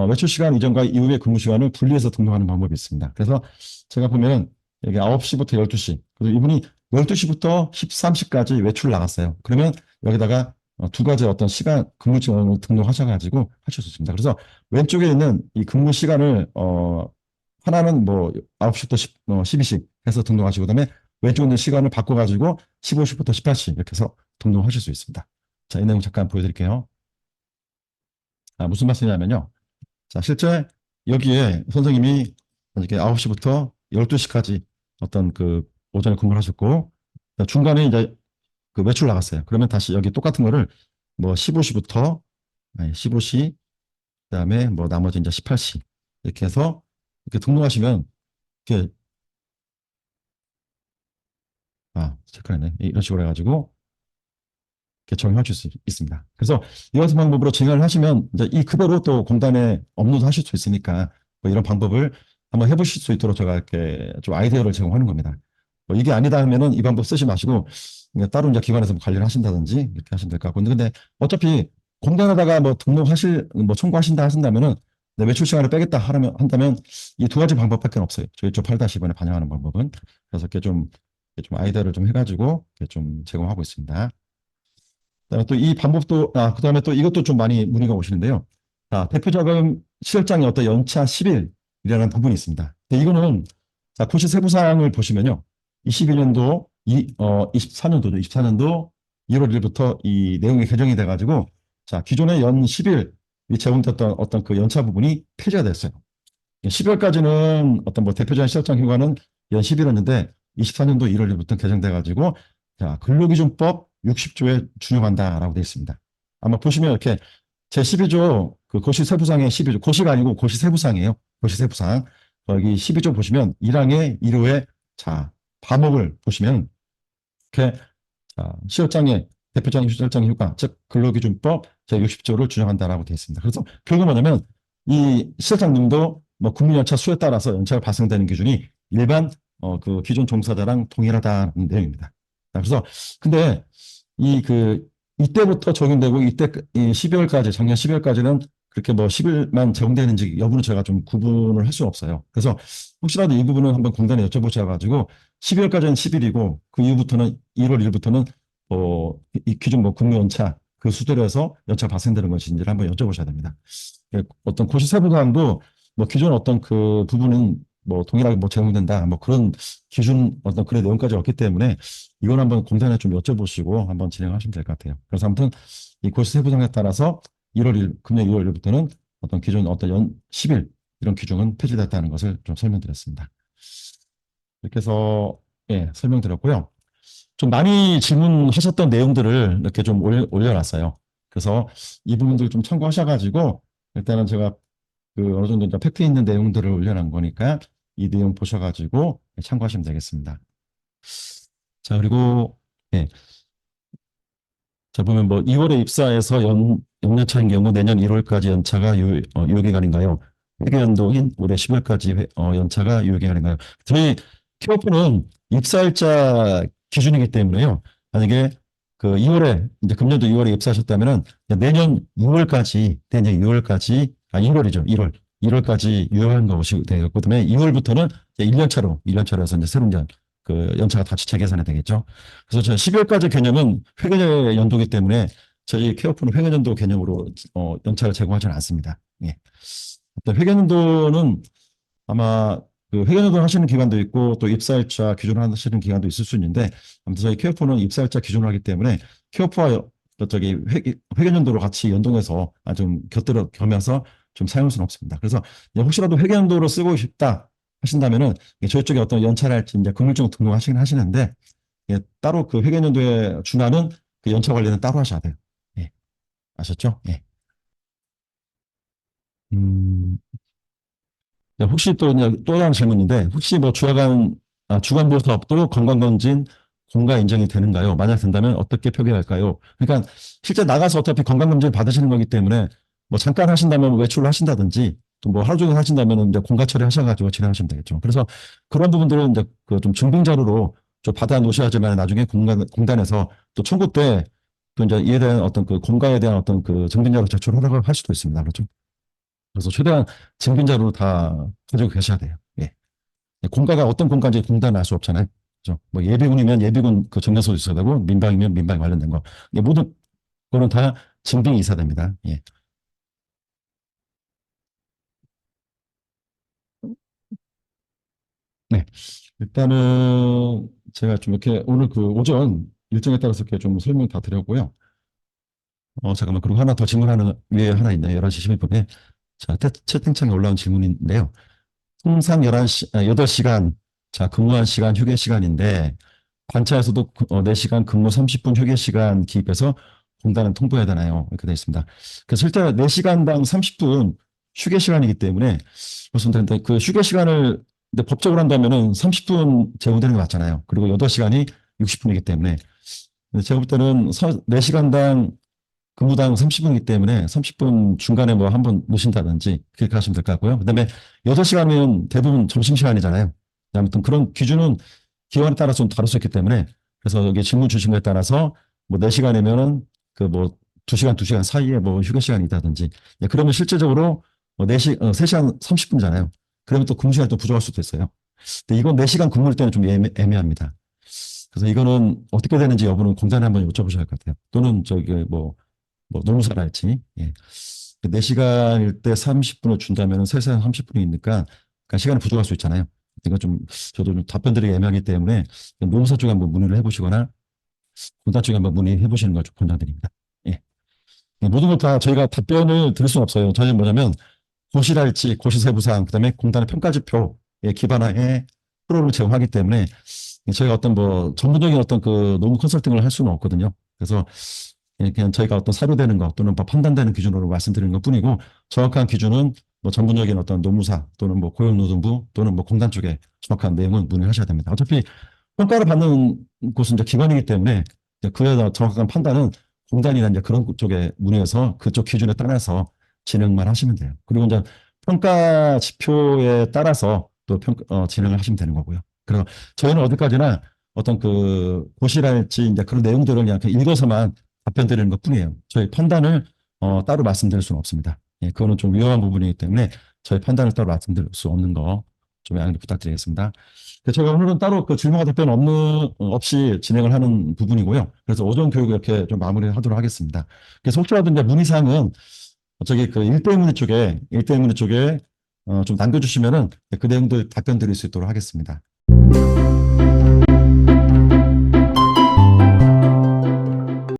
외출 시간 이전과 이후의 근무 시간을 분리해서 등록하는 방법이 있습니다. 그래서 제가 보면 여기 9시부터 12시, 그리고 이분이 12시부터 13시까지 외출 나갔어요. 그러면 여기다가 두 가지 어떤 시간, 근무 시간을 등록하셔가지고 하실 수 있습니다. 그래서 왼쪽에 있는 이 근무 시간을, 하나는 뭐 9시부터 12시 해서 등록하시고, 그다음에 왼쪽에 있는 시간을 바꿔가지고 15시부터 18시 이렇게 해서 등록하실 수 있습니다. 자, 이 내용 잠깐 보여드릴게요. 무슨 말씀이냐면요. 자, 실제 여기에 선생님이 이렇게 9시부터 12시까지 어떤 그 오전에 근무를 하셨고, 중간에 이제 그 외출 나갔어요. 그러면 다시 여기 똑같은 거를 뭐 15시부터 15시, 그다음에 뭐 나머지 이제 18시 이렇게 해서 이렇게 등록하시면 이렇게 체크했네. 이런 식으로 해가지고 이렇게 적용하실 수 있습니다. 그래서 이 같은 방법으로 진행을 하시면 이제 이 그대로 또 공단에 업로드하실 수 있으니까 뭐 이런 방법을 한번 해보실 수 있도록 제가 이렇게 좀 아이디어를 제공하는 겁니다. 뭐 이게 아니다 하면은 이 방법 쓰지 마시고 그냥 따로 이제 기관에서 뭐 관리를 하신다든지 이렇게 하시면 될 것 같고, 근데 어차피 공단에다가 뭐 등록하실 뭐 청구하신다 하신다면은 외출 시간을 빼겠다 하면 한다면 이 두 가지 방법밖에 없어요. 저희 쪽 8-2번에 반영하는 방법은. 그래서 이렇게 좀 아이디어를 좀 해가지고 이렇게 좀 제공하고 있습니다. 그다음에 또 이 방법도, 그다음에 또 이것도 좀 많이 문의가 오시는데요. 대표자금 실장의 어떤 연차 10일이라는 부분이 있습니다. 근데 이거는, 고시 세부사항을 보시면요. 21년도, 24년도죠. 24년도 1월 1일부터 이 내용이 개정이 돼가지고, 기존의 연 10일, 이 제공됐던 어떤 그 연차 부분이 폐지가 됐어요. 12월까지는 어떤 뭐 대표자 실장 휴가는 연 10일이었는데 24년도 1월 1일부터 개정돼가지고 근로기준법 60조에 준용한다라고 되어 있습니다. 아마 보시면 이렇게 제12조 그 고시세부상의 12조, 고시가 아니고 고시세부상이에요. 고시세부상. 여기 12조 보시면 1항의 1호에 과목을 보시면 이렇게 시설장의 대표장의 시설장 휴가, 즉 근로기준법 제60조를 준용한다라고 되어 있습니다. 그래서 결국 뭐냐면 이 시설장님도 뭐 근무연차 수에 따라서 연차가 발생되는 기준이 일반 그 기존 종사자랑 동일하다는 내용입니다. 그래서 근데 이때부터 적용되고 이때 이 12월까지 작년 12월까지는 그렇게 뭐 10일만 제공되는지 여부는 제가 좀 구분을 할 수는 없어요. 그래서 혹시라도 이 부분은 한번 공단에 여쭤보셔가지고 12월까지는 10일이고 그 이후부터는 1월 1일부터는 이 기준 뭐 근무연차 그 수대로 해서 연차 발생되는 것인지를 한번 여쭤보셔야 됩니다. 어떤 고시세부사항도 뭐 기존 어떤 그 부분은 뭐 동일하게 뭐 제공된다 뭐 그런 기준 어떤 그런 내용까지 없기 때문에 이건 한번 공단에 좀 여쭤보시고 한번 진행하시면 될 것 같아요. 그래서 아무튼 이 고시세부사항에 따라서 1월 1일, 금년 2월 1일부터는 어떤 기존 어떤 연 10일 이런 규정은 폐지됐다는 것을 좀 설명드렸습니다. 이렇게 해서 설명드렸고요. 좀 많이 질문하셨던 내용들을 이렇게 좀 올려놨어요. 그래서 이 부분들 좀 참고하셔가지고 일단은 제가 그 어느 정도 이제 팩트 있는 내용들을 올려놓은 거니까 이 내용 보셔가지고 참고하시면 되겠습니다. 자, 그리고 자 보면 뭐 2월에 입사해서 연차인 경우 내년 1월까지 연차가 유효기간인가요? 회계연도인 올해 10월까지 연차가 유효기간인가요? 저희 킥오프는 입사일자 기준이기 때문에요. 만약에 그 2월에 이제 금년도 2월에 입사하셨다면은 내년 6월까지 1월이죠. 1월까지 유효한 것이 되겠고, 그다음에 2월부터는 1년 차로 해서 이제 새로운 그 연차가 다시 재계산이 되겠죠. 그래서 저 12월까지 개념은 회계 연도이기 때문에 저희 케어프는 회계 연도 개념으로 연차를 제공하지는 않습니다. 예. 어떤 회계 연도는 아마 그 회계 연도 하시는 기관도 있고 또 입사일자 기준을 하시는 기관도 있을 수 있는데, 아무튼 저희 케어프는 입사일자 기준을 하기 때문에 케어프와 저기 회계 연도로 같이 연동해서 좀 곁들여 겸해서 좀 사용할 수는 없습니다. 그래서 혹시라도 회계 연도로 쓰고 싶다 하신다면은 저희 쪽에 어떤 연차랄지 이제 금융증 등록하시긴 하시는데 따로 그 회계연도에 준하는 그 연차 관리는 따로 하셔야 돼요. 예. 아셨죠? 예. 음, 혹시 또 다른 질문인데 혹시 뭐 주간보섭도 건강검진 공가 인정이 되는가요? 만약 된다면 어떻게 표기할까요? 그러니까 실제 나가서 어차피 건강검진 받으시는 거기 때문에 뭐 잠깐 하신다면 외출을 하신다든지 또 뭐 하루 종일 하신다면 이제 공가 처리 하셔가지고 진행하시면 되겠죠. 그래서 그런 부분들은 이제 그 좀 증빙 자료로 좀 받아 놓으셔야지만 나중에 공단에서 또 청구 때 또 이제 이에 대한 어떤 그 공가에 대한 어떤 그 증빙자료 제출하라고 할 수도 있습니다. 그렇죠? 그래서 최대한 증빙자료 다 가지고 계셔야 돼요. 예. 공가가 어떤 공가인지 공단은 알 수 없잖아요. 그죠? 뭐 예비군이면 예비군 그 정년소 있어야 되고 민방이면 민방 관련된 거. 모든 거는 다 증빙이 있어야 됩니다. 예. 네. 일단은 제가 좀 이렇게 오늘 그 오전 일정에 따라서 이렇게 좀 설명 다 드렸고요. 잠깐만. 그리고 하나 더 질문하는 위에 하나 있네요. 11시 11분에. 자, 채팅창에 올라온 질문인데요. 통상 11시, 8시간, 자, 근무한 시간, 휴게 시간인데, 관차에서도 4시간 근무 30분 휴게 시간 기입해서 공단은 통보해야 되나요? 이렇게 되어 있습니다. 그래서 실제 4시간당 30분 휴게 시간이기 때문에, 그렇습니다. 근데 그 휴게 시간을 근데 법적으로 한다면은 30분 제공되는 게 맞잖아요. 그리고 8시간이 60분이기 때문에. 근데 제가 볼 때는 4시간당 근무당 30분이기 때문에 30분 중간에 뭐 한 번 놓으신다든지 그렇게 하시면 될 것 같고요. 그다음에 6시간이면 대부분 점심시간이잖아요. 아무튼 그런 기준은 기관에 따라서 좀 다를 수 있기 때문에 그래서 여기 질문 주신 거에 따라서 뭐 4시간이면은 그 뭐 2시간, 2시간 사이에 뭐 휴게 시간이 있다든지 그러면 실제적으로 뭐 3시간 30분이잖아요. 그러면 또 근무 시간이 또 부족할 수도 있어요. 근데 이건 4시간 근무일 때는 좀 애매합니다. 그래서 이거는 어떻게 되는지 여부는 공단에 한번 여쭤보셔야 할 것 같아요. 또는 저기 뭐 노무사랄지. 예. 4시간일 때 30분을 준다면 3시간 30분이니까 그러니까 시간이 부족할 수 있잖아요. 그러니까 좀 저도 좀 답변드리기 애매하기 때문에 노무사 쪽에 한번 문의를 해보시거나 공단 쪽에 한번 문의해 보시는 걸 좀 권장드립니다. 예. 모든 걸 다 저희가 답변을 드릴 수는 없어요. 저희는 뭐냐면 고시랄지 고시세부사항 그다음에 공단의 평가지표에 기반하에 프로를 제공하기 때문에 저희가 어떤 뭐 전문적인 어떤 그 노무 컨설팅을 할 수는 없거든요. 그래서 그냥 저희가 어떤 사료되는 것 또는 뭐 판단되는 기준으로 말씀드리는 것 뿐이고 정확한 기준은 뭐 전문적인 어떤 노무사 또는 뭐 고용노동부 또는 뭐 공단 쪽에 정확한 내용은 문의를 하셔야 됩니다. 어차피 평가를 받는 곳은 이제 기관이기 때문에 그에 대한 정확한 판단은 공단이나 이제 그런 쪽에 문의해서 그쪽 기준에 따라서 진행만 하시면 돼요. 그리고 이제 평가 지표에 따라서 또 진행을 하시면 되는 거고요. 그래서 저희는 어디까지나 어떤 그 고시랄지 이제 그런 내용들을 그냥 읽어서만 답변 드리는 것 뿐이에요. 저희 판단을 따로 말씀드릴 수는 없습니다. 예, 그거는 좀 위험한 부분이기 때문에 저희 판단을 따로 말씀드릴 수 없는 거 좀 양해 부탁드리겠습니다. 제가 오늘은 따로 그 질문과 답변 없이 진행을 하는 부분이고요. 그래서 오전 교육 이렇게 좀 마무리하도록 하겠습니다. 그래서 혹시라도 이제 문의사항은 저기 그 일대문의 쪽에 좀 남겨주시면은 그 내용들 답변 드릴 수 있도록 하겠습니다.